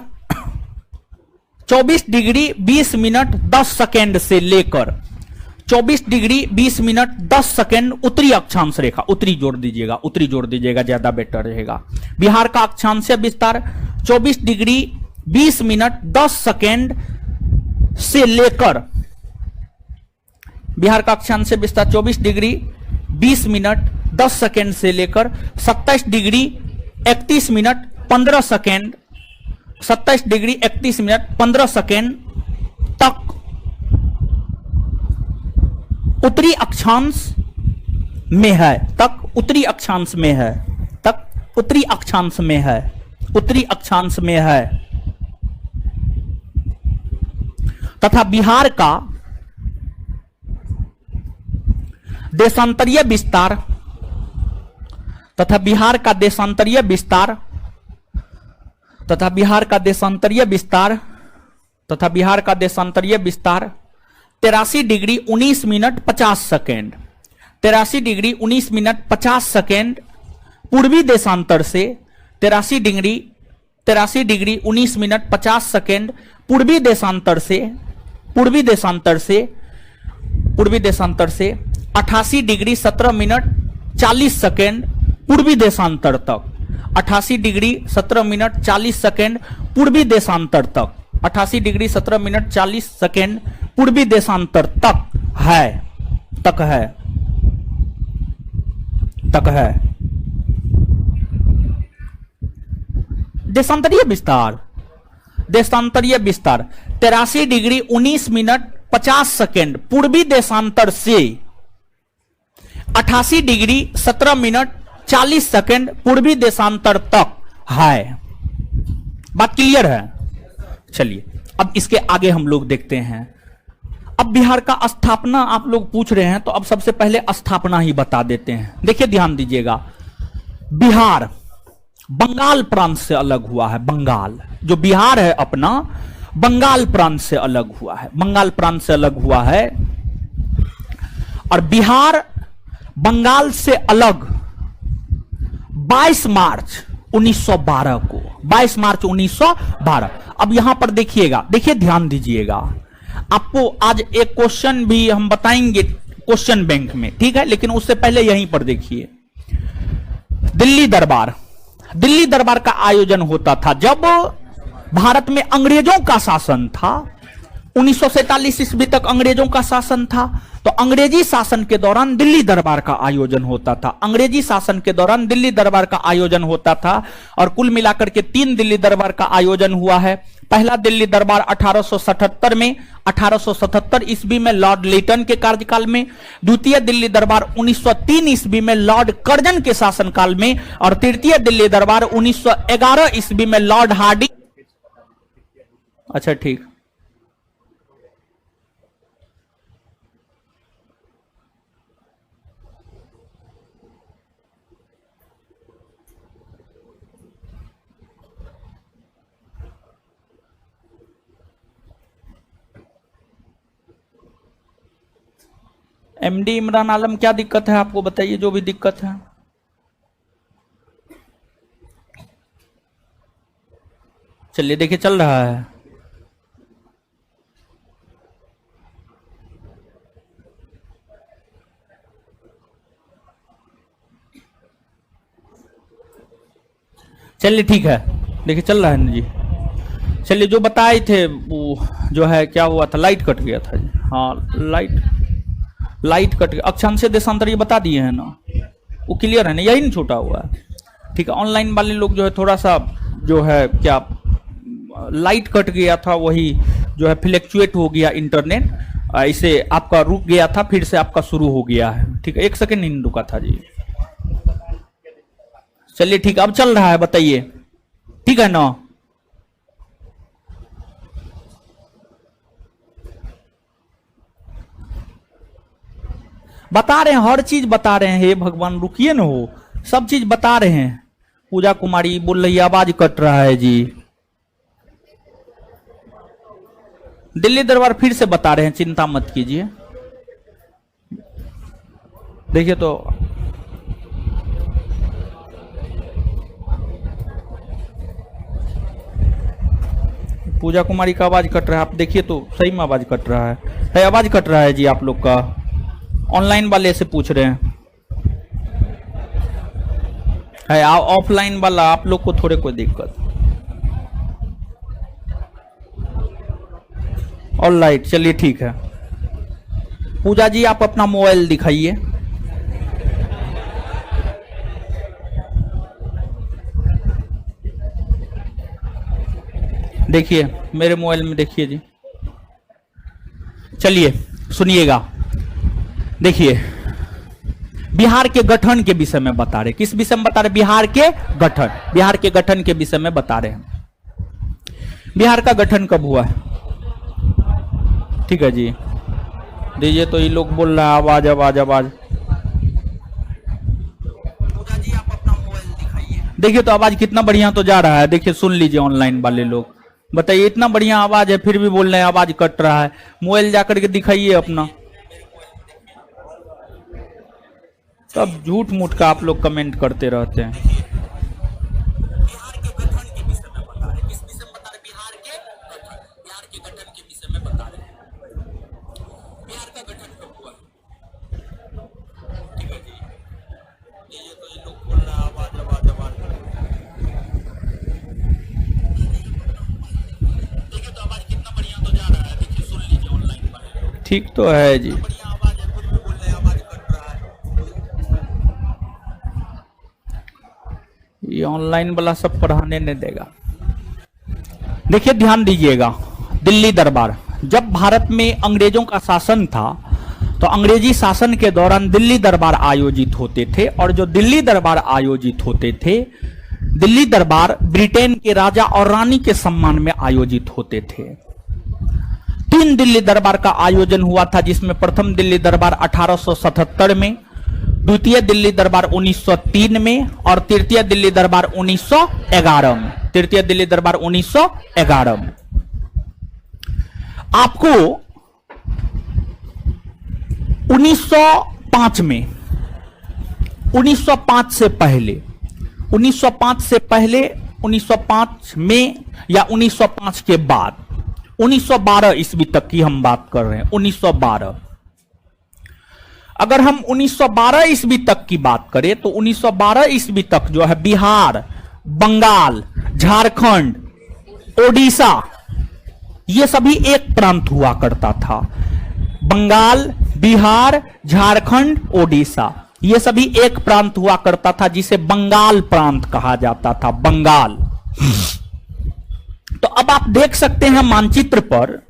24 डिग्री 20 मिनट 10 सेकेंड से लेकर 24 डिग्री 20 मिनट 10 सेकेंड उत्तरी अक्षांश रेखा, उत्तरी जोड़ दीजिएगा, उत्तरी जोड़ दीजिएगा, ज्यादा बेटर रहेगा। बिहार का अक्षांशीय विस्तार 24 डिग्री 20 मिनट 10 सेकेंड से लेकर, बिहार का अक्षांशीय विस्तार 24 डिग्री 20 मिनट 10 सेकेंड से लेकर 27 degree 31 minute 15 second, 27 degree 31 minute 15 second तक उत्तरी अक्षांश में है, तक उत्तरी अक्षांश में है, तक उत्तरी अक्षांश में है, उत्तरी अक्षांश में है। तथा बिहार का देशांतरीय विस्तार, तथा बिहार का देशांतरीय विस्तार, तथा बिहार का देशांतरीय विस्तार, तथा बिहार का देशांतरीय विस्तार 83 degree 19 minute 50 second, 83 degree 19 minute 50 second पूर्वी देशांतर से, 83 डिग्री 19 मिनट 50 सेकेंड पूर्वी देशांतर से, पूर्वी देशांतर से, पूर्वी देशांतर से 88 डिग्री 17 मिनट 40 सेकेंड पूर्वी देशांतर तक, 88 डिग्री 17 मिनट 40 सेकेंड पूर्वी देशांतर तक, 88 डिग्री 17 मिनट 40 सेकेंड पूर्वी देशांतर तक है, तक है, तक है। देशांतरीय विस्तार, देशांतरीय विस्तार 83 डिग्री 19 मिनट 50 सेकेंड पूर्वी देशांतर से 88 डिग्री 17 मिनट 40 सेकेंड पूर्वी देशांतर तक है। बात क्लियर है? चलिए अब इसके आगे हम लोग देखते हैं। अब बिहार का स्थापना आप लोग पूछ रहे हैं, तो अब सबसे पहले स्थापना ही बता देते हैं। देखिए ध्यान दीजिएगा, बिहार बंगाल प्रांत से अलग हुआ है। बंगाल जो बिहार है अपना, बंगाल प्रांत से अलग हुआ है, बंगाल प्रांत से अलग हुआ है। और बिहार बंगाल से अलग 22 मार्च 1912 को, 22 मार्च 1912। अब यहां पर देखिएगा, देखिए ध्यान दीजिएगा, आपको आज एक क्वेश्चन भी हम बताएंगे क्वेश्चन बैंक में, ठीक है, लेकिन उससे पहले यहीं पर देखिए, दिल्ली दरबार, दिल्ली दरबार का आयोजन होता था जब भारत में अंग्रेजों का शासन था। 1947 ईस्वी तक अंग्रेजों का शासन था, तो अंग्रेजी शासन के दौरान दिल्ली दरबार का आयोजन होता था। अंग्रेजी शासन के दौरान दिल्ली दरबार का आयोजन होता था और कुल मिलाकर के 3 दिल्ली दरबार का आयोजन हुआ है। पहला दिल्ली दरबार 1877 में, 1877 ईस्वी में लॉर्ड लेटन के कार्यकाल में। द्वितीय दिल्ली दरबार 1903 ईस्वी में लॉर्ड कर्जन के शासनकाल में, और तृतीय दिल्ली दरबार 1911 ईस्वी में लॉर्ड हार्डिंग। अच्छा ठीक, एमडी इमरान आलम, क्या दिक्कत है आपको बताइए, जो भी दिक्कत है। चलिए देखिए चल रहा है। चलिए ठीक है, देखिए चल रहा है ना जी। चलिए जो बताए थे वो जो है क्या हुआ था, लाइट कट गया था जी। हाँ लाइट कट गया, अक्षांश देशांतर ये बता दिए हैं ना, वो क्लियर है ना, यही नहीं छूटा हुआ है। ठीक है, ऑनलाइन वाले लोग जो है थोड़ा सा जो है क्या लाइट कट गया था, वही जो है फ्लैक्चुएट हो गया इंटरनेट, इसे आपका रुक गया था, फिर से आपका शुरू हो गया है। ठीक है, 1 सेकंड नहीं रुका था जी। चलिए ठीक, अब चल रहा है, बताइए ठीक है ना। बता रहे हैं, हर चीज बता रहे हैं, हे भगवान रुकिए ना, हो सब चीज बता रहे हैं। पूजा कुमारी बोल रही है आवाज कट रहा है जी। दिल्ली दरबार फिर से बता रहे हैं, चिंता मत कीजिए। देखिए तो पूजा कुमारी का आवाज कट रहा है, आप देखिए तो सही में आवाज कट रहा है आवाज कट रहा है जी। आप लोग का ऑनलाइन वाले से पूछ रहे हैं, है ऑफलाइन वाला आप लोग को थोड़े कोई दिक्कत। ऑलराइट, चलिए ठीक है। पूजा जी आप अपना मोबाइल दिखाइए। देखिए मेरे मोबाइल में देखिए जी। चलिए सुनिएगा, देखिए बिहार के गठन के विषय में बता रहे। किस विषय में बता रहे? बिहार के गठन, बिहार के गठन के विषय में बता रहे हैं। बिहार का गठन कब हुआ है? ठीक है जी, दीजिए तो ये लोग बोल रहा है आवाज आवाज आवाज। जी आप अपना मोबाइल दिखाइए। देखिए तो आवाज कितना बढ़िया तो जा रहा है, देखिए सुन लीजिए ऑनलाइन वाले लोग। बताइए इतना बढ़िया आवाज है फिर भी बोल रहे हैं आवाज कट रहा है। मोबाइल जाकर के दिखाइए अपना। सब झूठ मूठ का आप लोग कमेंट करते रहते हैं। बिहार के गठन के विषय में बता रहे। किस विषय में बता रहे? बिहार के गठन, बिहार के गठन के विषय में बता रहे हैं। बिहार का गठन कब हुआ? ठीक है जी, ये तो ये लोग बोल रहा है आवाज आवाज आवाज। देखिए तो आवाज कितना बढ़िया तो जा रहा है, देखिए सुन लीजिए ऑनलाइन वाले। ठीक तो है जी, ये ऑनलाइन वाला सब पढ़ाने नहीं देगा। देखिए ध्यान दीजिएगा, दिल्ली दरबार, जब भारत में अंग्रेजों का शासन था तो अंग्रेजी शासन के दौरान दिल्ली दरबार आयोजित होते थे। और जो दिल्ली दरबार आयोजित होते थे, दिल्ली दरबार ब्रिटेन के राजा और रानी के सम्मान में आयोजित होते थे। 3 दिल्ली दरबार का आयोजन हुआ था, जिसमें प्रथम दिल्ली दरबार 1877 में, द्वितीय दिल्ली दरबार 1903 में और तृतीय दिल्ली दरबार 1911 में। तृतीय दिल्ली दरबार 1911 में। आपको 1905 में, 1905 से पहले, 1905 से पहले, 1905 में या 1905 के बाद, 1912 ईस्वी तक की हम बात कर रहे हैं। 1912, अगर हम 1912 ईस्वी तक की बात करें तो 1912 ईस्वी तक जो है बिहार, बंगाल, झारखंड, ओडिशा, ये सभी एक प्रांत हुआ करता था। बंगाल, बिहार, झारखंड, ओडिशा, ये सभी एक प्रांत हुआ करता था, जिसे बंगाल प्रांत कहा जाता था। बंगाल। तो अब आप देख सकते हैं मानचित्र पर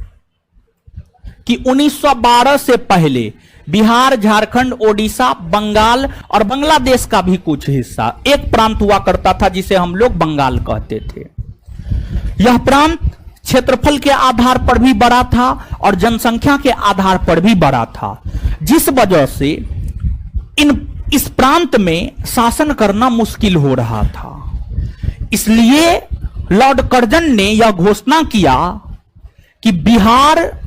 कि 1912 से पहले बिहार, झारखंड, ओडिशा, बंगाल और बांग्लादेश का भी कुछ हिस्सा एक प्रांत हुआ करता था, जिसे हम लोग बंगाल कहते थे। यह प्रांत क्षेत्रफल के आधार पर भी बड़ा था और जनसंख्या के आधार पर भी बड़ा था, जिस वजह से इस प्रांत में शासन करना मुश्किल हो रहा था। इसलिए लॉर्ड कर्जन ने यह घोषणा किया कि बिहार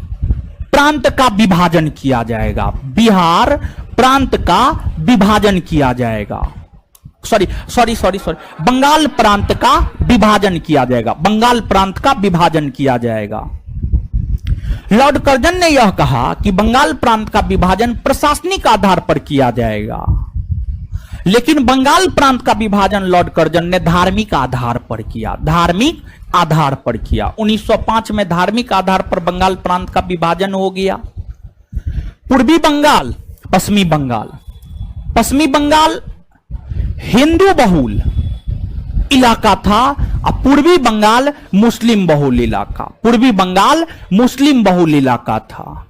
प्रांत का विभाजन किया जाएगा, बिहार प्रांत का विभाजन किया जाएगा, सॉरी, बंगाल प्रांत का विभाजन किया जाएगा, बंगाल प्रांत का विभाजन किया जाएगा। लॉर्ड कर्जन ने यह कहा कि बंगाल प्रांत का विभाजन प्रशासनिक आधार पर किया जाएगा, लेकिन बंगाल प्रांत का विभाजन लॉर्ड कर्जन ने धार्मिक आधार पर किया, धार्मिक आधार पर किया। 1905 में धार्मिक आधार पर बंगाल प्रांत का विभाजन हो गया। पूर्वी बंगाल, पश्चिमी बंगाल, पश्चिमी बंगाल हिंदू बहुल इलाका था और पूर्वी बंगाल मुस्लिम बहुल इलाका, पूर्वी बंगाल मुस्लिम बहुल इलाका था।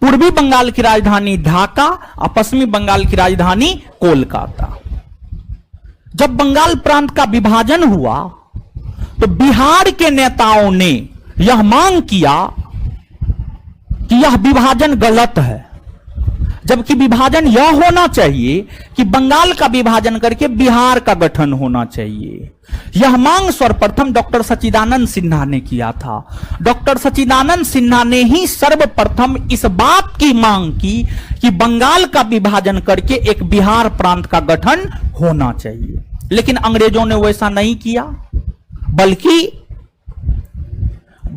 पूर्वी बंगाल की राजधानी ढाका और पश्चिमी बंगाल की राजधानी कोलकाता। जब बंगाल प्रांत का विभाजन हुआ तो बिहार के नेताओं ने यह मांग किया कि यह विभाजन गलत है, जबकि विभाजन यह होना चाहिए कि बंगाल का विभाजन करके बिहार का गठन होना चाहिए। यह मांग सर्वप्रथम डॉक्टर सच्चिदानंद सिन्हा ने किया था। डॉक्टर सच्चिदानंद सिन्हा ने ही सर्वप्रथम इस बात की मांग की कि बंगाल का विभाजन करके एक बिहार प्रांत का गठन होना चाहिए, लेकिन अंग्रेजों ने वैसा नहीं किया, बल्कि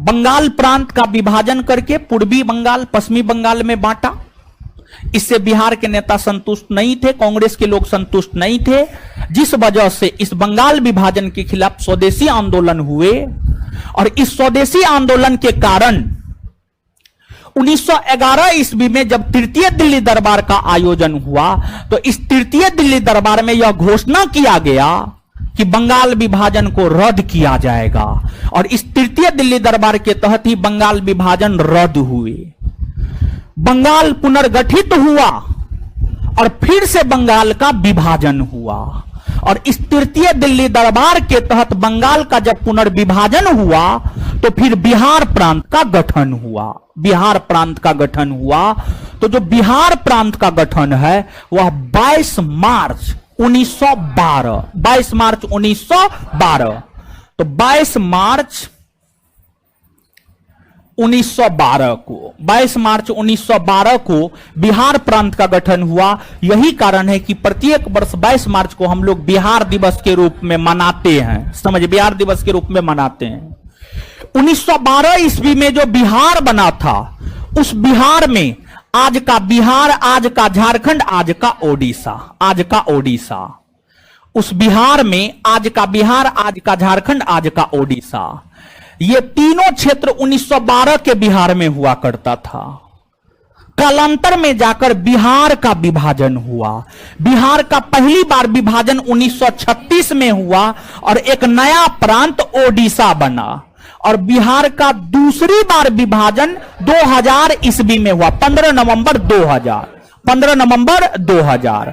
बंगाल प्रांत का विभाजन करके पूर्वी बंगाल पश्चिमी बंगाल में बांटा। इससे बिहार के नेता संतुष्ट नहीं थे, कांग्रेस के लोग संतुष्ट नहीं थे, जिस वजह से इस बंगाल विभाजन के खिलाफ स्वदेशी आंदोलन हुए। और इस स्वदेशी आंदोलन के कारण 1911 ईस्वी में जब तृतीय दिल्ली दरबार का आयोजन हुआ तो इस तृतीय दिल्ली दरबार में यह घोषणा किया गया कि बंगाल विभाजन को रद्द किया जाएगा, और इस तृतीय दिल्ली दरबार के तहत ही बंगाल विभाजन रद्द हुए। बंगाल पुनर्गठित हुआ और फिर से बंगाल का विभाजन हुआ, और इस तृतीय दिल्ली दरबार के तहत बंगाल का जब पुनर्विभाजन हुआ तो फिर बिहार प्रांत का गठन हुआ। बिहार प्रांत का गठन हुआ तो जो बिहार प्रांत का गठन है वह 22 मार्च 1912, 22 मार्च 1912, तो 22 मार्च 1912 को, 22 मार्च 1912 को बिहार प्रांत का गठन हुआ। यही कारण है कि प्रत्येक वर्ष 22 मार्च को हम लोग बिहार दिवस के रूप में मनाते हैं, समझ, बिहार दिवस के रूप में मनाते हैं। 1912 ईस्वी में जो बिहार बना था, उस बिहार में आज का बिहार, आज का झारखंड, आज का ओडिशा, आज का ओडिशा, उस बिहार में आज का बिहार, आज का झारखंड, आज का ओडिशा, ये तीनों क्षेत्र 1912 के बिहार में हुआ करता था। कालांतर में जाकर बिहार का विभाजन हुआ। बिहार का पहली बार विभाजन 1936 में हुआ और एक नया प्रांत ओडिशा बना, और बिहार का दूसरी बार विभाजन 2000 ईस्वी में हुआ, 15 नवंबर 2000, 15 नवंबर 2000,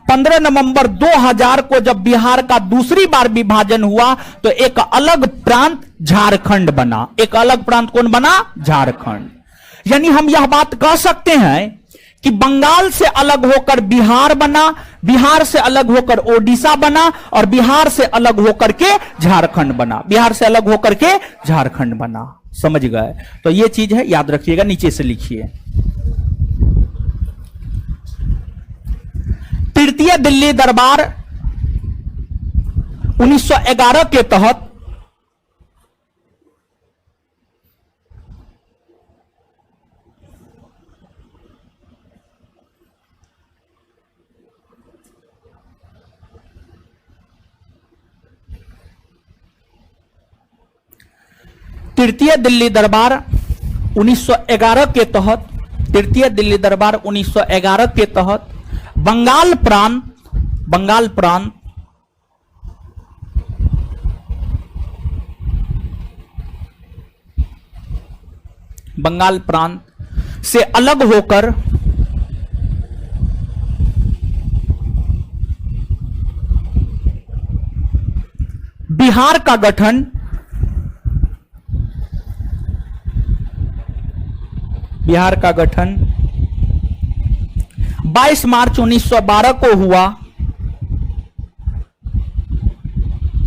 15 नवंबर 2000 को जब बिहार का दूसरी बार विभाजन हुआ तो एक अलग प्रांत झारखंड बना। एक अलग प्रांत कौन बना? झारखंड। यानी हम यह बात कह सकते हैं कि बंगाल से अलग होकर बिहार बना, बिहार से अलग होकर ओडिशा बना, और बिहार से अलग होकर के झारखंड बना, बिहार से अलग होकर के झारखंड बना। समझ गए? तो यह चीज है, याद रखिएगा, नीचे से लिखिए। तृतीय दिल्ली दरबार 1911 के तहत तृतीय दिल्ली दरबार 1911 के तहत, तृतीय दिल्ली दरबार 1911 के तहत बंगाल प्रांत, बंगाल प्रांत बंगाल प्रांत से अलग होकर बिहार का गठन बिहार का गठन 22 मार्च 1912 को हुआ।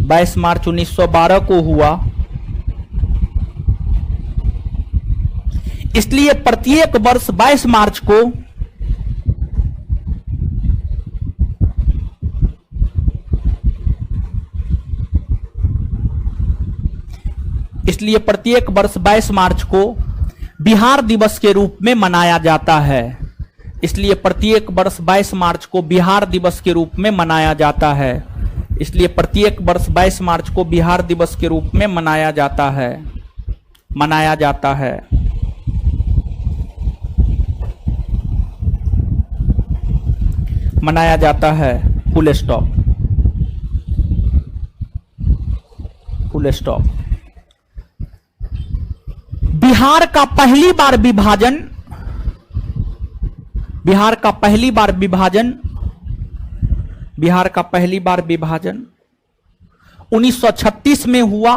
22 मार्च 1912 को हुआ। इसलिए प्रत्येक वर्ष 22 मार्च को इसलिए प्रत्येक वर्ष 22 मार्च को बिहार दिवस के रूप में मनाया जाता है। इसलिए प्रत्येक वर्ष 22 मार्च को बिहार दिवस के रूप में मनाया जाता है। इसलिए प्रत्येक वर्ष 22 मार्च को बिहार दिवस के रूप में मनाया जाता है। मनाया जाता है। मनाया जाता है। Full stop. Full stop. Bihar का पहली बार विभाजन, बिहार का पहली बार विभाजन, बिहार का पहली बार विभाजन 1936 में हुआ।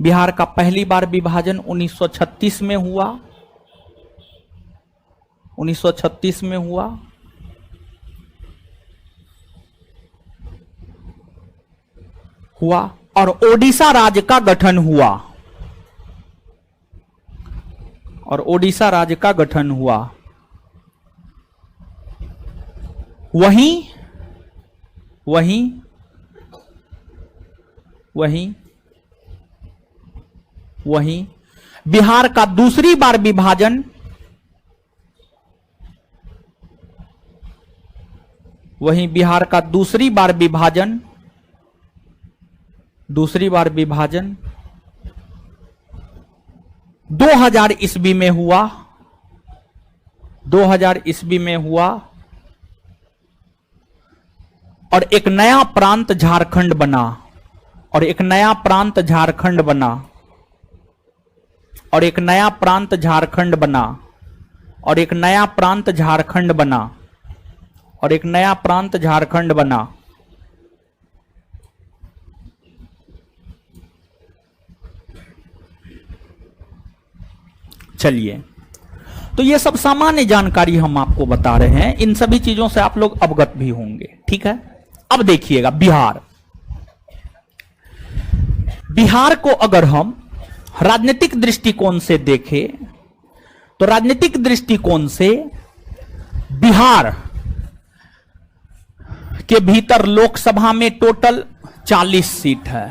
बिहार का पहली बार विभाजन 1936 में हुआ। 1936 में हुआ। और ओडिशा राज्य का गठन हुआ। और ओडिशा राज्य का गठन हुआ। वहीं वहीं वहीं वहीं बिहार का दूसरी बार विभाजन, वहीं बिहार का दूसरी बार विभाजन 2000 ईस्वी में हुआ। 2000 ईस्वी में हुआ। और एक नया प्रांत झारखंड बना। और एक नया प्रांत झारखंड बना। और एक नया प्रांत झारखंड बना। और एक नया प्रांत झारखंड बना। और एक नया प्रांत झारखंड बना। चलिए, तो ये सब सामान्य जानकारी हम आपको बता रहे हैं। इन सभी चीजों से आप लोग अवगत भी होंगे। ठीक है। अब देखिएगा बिहार। बिहार को अगर हम राजनीतिक दृष्टिकोण से देखें तो राजनीतिक दृष्टिकोण से बिहार के भीतर लोकसभा में टोटल 40 सीट है।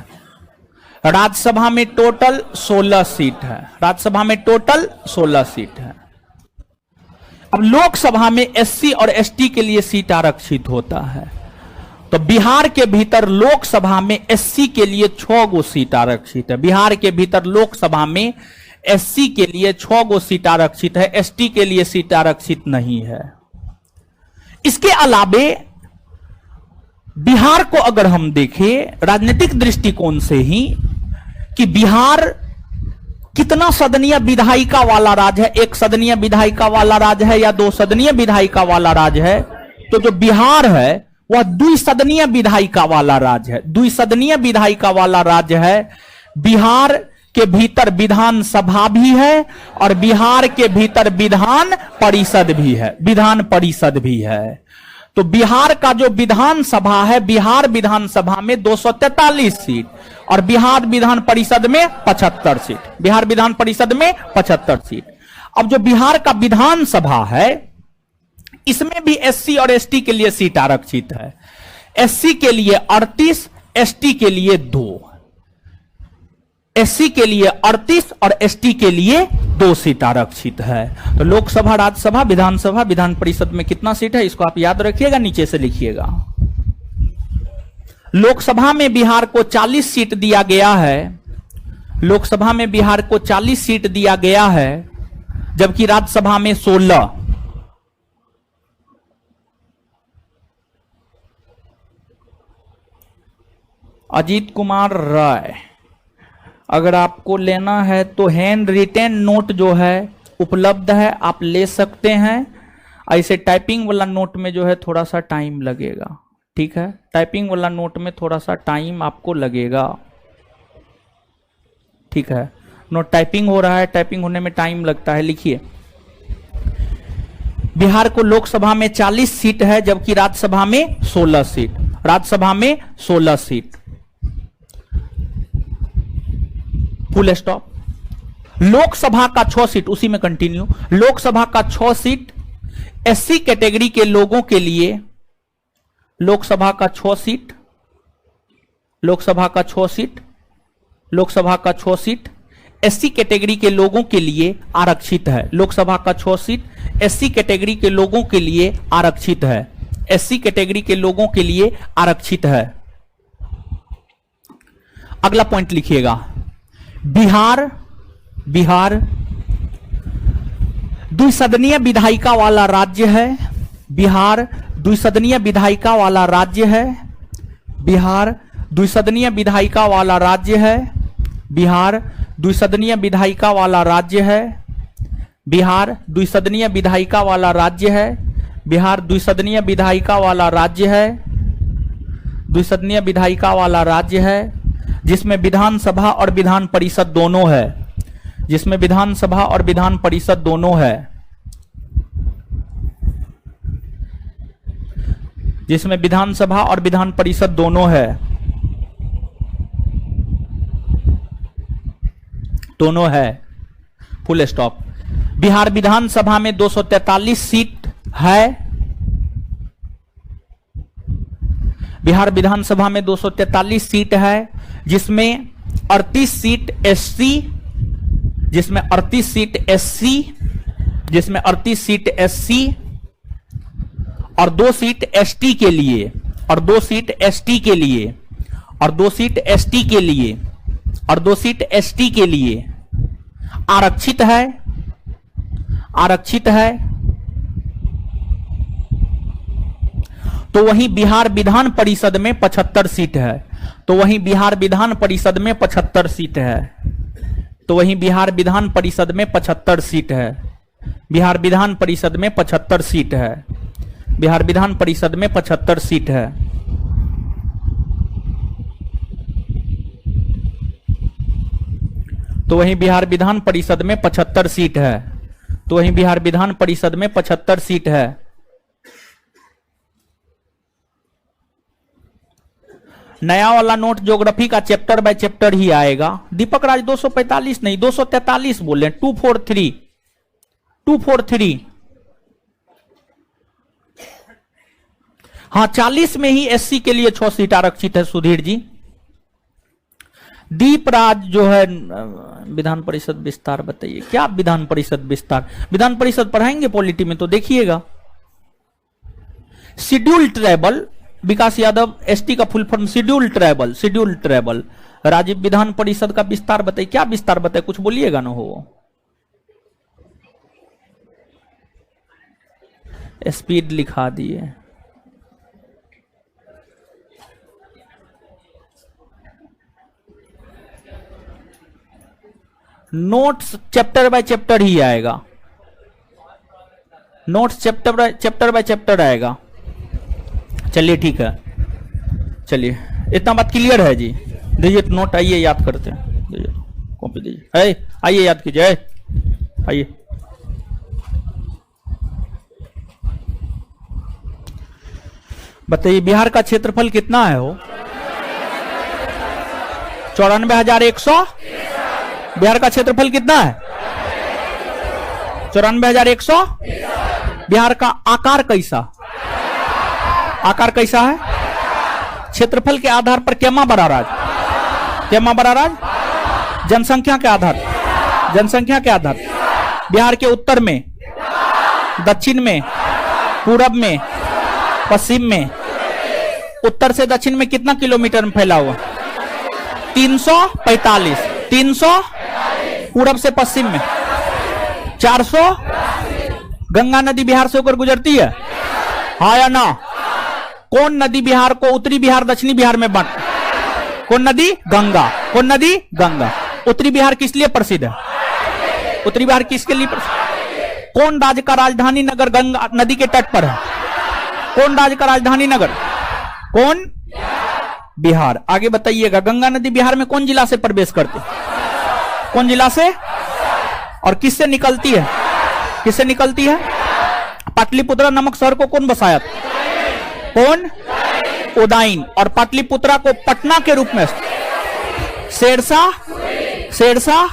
राज्यसभा में टोटल 16 सीट है। राज्यसभा में टोटल 16 सीट है। अब लोकसभा में एससी और एसटी के लिए सीट आरक्षित होता है। तो बिहार के भीतर लोकसभा में एससी के लिए 6 गो सीट आरक्षित है। बिहार के भीतर लोकसभा में एससी के लिए 6 गो सीट आरक्षित है। एसटी के लिए सीट आरक्षित नहीं है। इसके अलावे बिहार को अगर हम देखें राजनीतिक दृष्टिकोण से ही कि बिहार कितना सदनीय विधायिका वाला राज्य है, 1 सदनीय विधायिका वाला राज्य है या 2 सदनीय विधायिका वाला राज्य है, तो जो बिहार है वह 2 सदनीय विधायिका वाला राज्य है। 2 सदनीय विधायिका वाला राज्य है। बिहार के भीतर विधानसभा भी है और बिहार के भीतर विधान परिषद भी है। विधान परिषद भी है। तो बिहार का जो विधानसभा है, बिहार विधानसभा में 243 सीट और बिहार विधान परिषद में 75 सीट। बिहार विधान परिषद में 75 सीट। अब जो बिहार का विधानसभा है इसमें भी एससी और एसटी के लिए सीट आरक्षित है। एससी के लिए 38, एसटी के लिए 2। एससी के लिए 38 और एसटी के लिए 2 सीट आरक्षित है। तो लोकसभा, राज्यसभा, विधानसभा, विधान परिषद में कितना सीट है इसको आप याद रखिएगा, नीचे से लिखिएगा। लोकसभा में बिहार को 40 सीट दिया गया है। लोकसभा में बिहार को 40 सीट दिया गया है, जबकि राज्यसभा में 16। अजीत कुमार राय, अगर आपको लेना है तो हैंड रिटेन नोट जो है उपलब्ध है, आप ले सकते हैं। ऐसे टाइपिंग वाला नोट में जो है थोड़ा सा टाइम लगेगा। ठीक है, टाइपिंग वाला नोट में थोड़ा सा टाइम आपको लगेगा। ठीक है, नोट टाइपिंग हो रहा है, टाइपिंग होने में टाइम लगता है। लिखिए, बिहार को लोकसभा में 40 सीट है, जबकि राज्यसभा में 16 सीट। राज्यसभा में 16 सीट। Full stop. लोकसभा का 6 सीट, उसी में कंटिन्यू, लोकसभा का 6 सीट एससी कैटेगरी के लोगों के लिए, लोकसभा का 6 सीट, लोकसभा का 6 सीट, लोकसभा का 6 सीट एससी कैटेगरी के लोगों के लिए आरक्षित है। लोकसभा का 6 सीट एससी कैटेगरी के लोगों के लिए आरक्षित है, एससी कैटेगरी के लोगों के लिए आरक्षित है। अगला पॉइंट लिखिएगा, बिहार, बिहार द्विसदनीय विधायिका वाला राज्य है। बिहार द्विसदनीय विधायिका वाला राज्य है। बिहार द्विसदनीय विधायिका वाला राज्य है। बिहार द्विसदनीय विधायिका वाला राज्य है। बिहार द्विसदनीय विधायिका वाला राज्य है। बिहार द्विसदनीय विधायिका वाला राज्य है। द्विसदनीय विधायिका वाला राज्य है जिसमें विधानसभा और विधान परिषद दोनों है, जिसमें विधानसभा और विधान परिषद दोनों है, जिसमें विधानसभा और विधान परिषद दोनों है, दोनों है, फुल स्टॉप। बिहार विधानसभा में 243 सीट है। बिहार विधानसभा में 243 सीट है जिसमें 38 सीट एससी, जिसमें 38 सीट एससी, जिसमें 38 सीट एससी और 2 सीट एसटी के लिए, और 2 सीट एसटी के लिए, और 2 सीट एसटी के लिए, और 2 सीट एसटी के लिए आरक्षित है, आरक्षित है। तो वहीं बिहार विधान परिषद में 75 सीट है। तो वहीं बिहार विधान परिषद में 75 सीट है। तो वहीं बिहार विधान परिषद में 75 सीट है। बिहार विधान परिषद में 75 सीट है। बिहार विधान परिषद में 75 सीट है। तो वहीं बिहार विधान परिषद में 75 सीट है। तो वहीं बिहार विधान परिषद में 75 सीट है। नया वाला नोट ज्योग्राफी का चैप्टर बाय चैप्टर ही आएगा। दीपक राज 245 नहीं 243 बोले, 243 243। हाँ 40 में ही एससी के लिए 6 सीट आरक्षित है सुधीर जी। दीपराज जो है विधान परिषद विस्तार बताइए, क्या विधान परिषद विस्तार, विधान परिषद पढ़ाएंगे पॉलिटी में तो देखिएगा। Schedule tribal, Vikas Yadav ST का full form schedule tribal, schedule tribal. Rajiv विधान परिषद का विस्तार बताइए, क्या विस्तार बताइए, कुछ बोलिएगा ना हो। स्पीड लिखा दिए। नोट्स चैप्टर बाय चैप्टर ही आएगा। नोट्स चैप्टर बाय चैप्टर आएगा। चलिए ठीक है, चलिए इतना बात क्लियर है जी। दीजिए नोट, आइए याद करते हैं, दीजिए कॉपी दीजिए, आइए याद कीजिए, आइए। बताइए बिहार का क्षेत्रफल कितना है हो? 94,100। बिहार का क्षेत्रफल कितना है? 94,100। बिहार का आकार कैसा, आकार कैसा है? क्षेत्रफल के आधार पर क्या बड़ा राज, क्या बड़ा राज? जनसंख्या के आधार, जनसंख्या के आधार। बिहार के उत्तर में, दक्षिण में, पूरब में, पश्चिम में, उत्तर से दक्षिण में कितना किलोमीटर में फैला हुआ? 345। 300 पूरब से पश्चिम में, 400। गंगा नदी बिहार से होकर गुजरती है, हाँ या ना? कौन नदी बिहार को उत्तरी बिहार दक्षिणी बिहार में बांट? कौन नदी? गंगा। कौन नदी? गंगा। उत्तरी बिहार किस लिए प्रसिद्ध है? उत्तरी बिहार किसके लिए प्रसिद्ध? कौन राज्य का राजधानी नगर गंगा नदी के तट पर है? कौन राज्य का राजधानी नगर? कौन? बिहार। आगे बताइएगा, गंगा नदी बिहार में कौन जिला से प्रवेश करती? कौन जिला से? और किससे निकलती है? किससे निकलती है? पाटलिपुत्रा नामक शहर को कौन बसाया था? कौन? उदयन। और पाटलिपुत्रा को पटना के रूप में शेरशाह, शेरशाह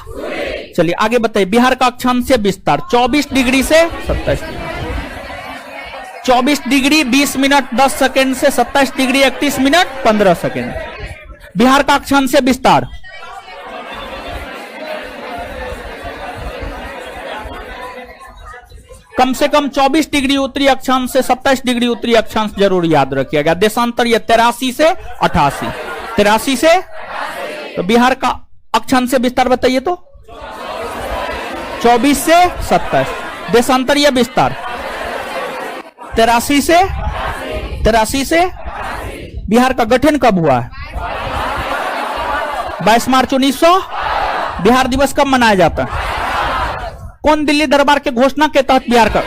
चलिए आगे बताइए, बिहार का अक्षांशीय विस्तार 24 डिग्री से 27 डिग्री, 24 डिग्री 20 मिनट 10 सेकेंड से 27 डिग्री 31 मिनट 15 सेकेंड। बिहार का अक्षांशीय विस्तार कम से कम 24 डिग्री उत्तरी अक्षांश से 27 डिग्री उत्तरी अक्षांश जरूर याद रखिएगा। देशांतर ये 83 से 88, 83 से, तो बिहार का अक्षांशीय विस्तार बताइए तो 24 से 27। देशांतरीय विस्तार 83 से, 83 से। बिहार का गठन कब हुआ है? 22 मार्च 1900। बिहार दिवस कब मनाया जाता है? कौन दिल्ली दरबार के घोषणा के तहत बिहार का,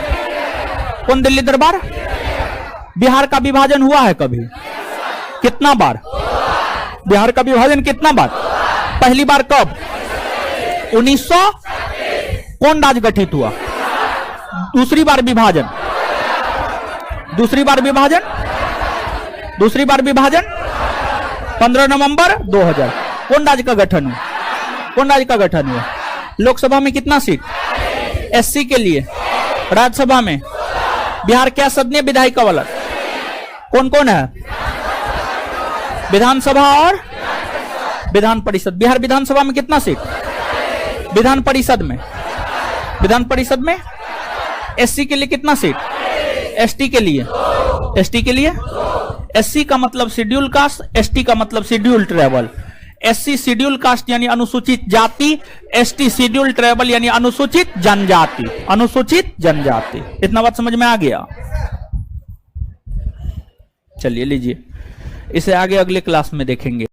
कौन दिल्ली दरबार? बिहार का विभाजन हुआ है कभी? कितना बार? बिहार का विभाजन कितना बार? पहली बार कब? 1900। कौन राज्य गठित हुआ? दूसरी बार विभाजन, दूसरी बार विभाजन, दूसरी बार विभाजन 15 नवंबर 2000। कौन राज्य का गठन हुआ? कौन राज्य का गठन हुआ? लोकसभा में कितना सीट? एससी के लिए। राज्यसभा में बिहार क्या सदनीय विधायिका वाला कौन कौन है? विधानसभा और विधान परिषद। बिहार विधानसभा में कितना सीट? विधान परिषद में, विधान परिषद में एससी के लिए कितना सीट? एसटी के लिए, एसटी के लिए, एससी का मतलब शेड्यूल कास्ट, एसटी का मतलब schedule tribal. SC schedule caste यानी अनुसूचित जाति, एसटी शेड्यूल ट्राइबल यानी अनुसूचित जनजाति, अनुसूचित जनजाति। इतना बात समझ में आ गया? चलिए लीजिए, इसे आगे अगले क्लास में देखेंगे।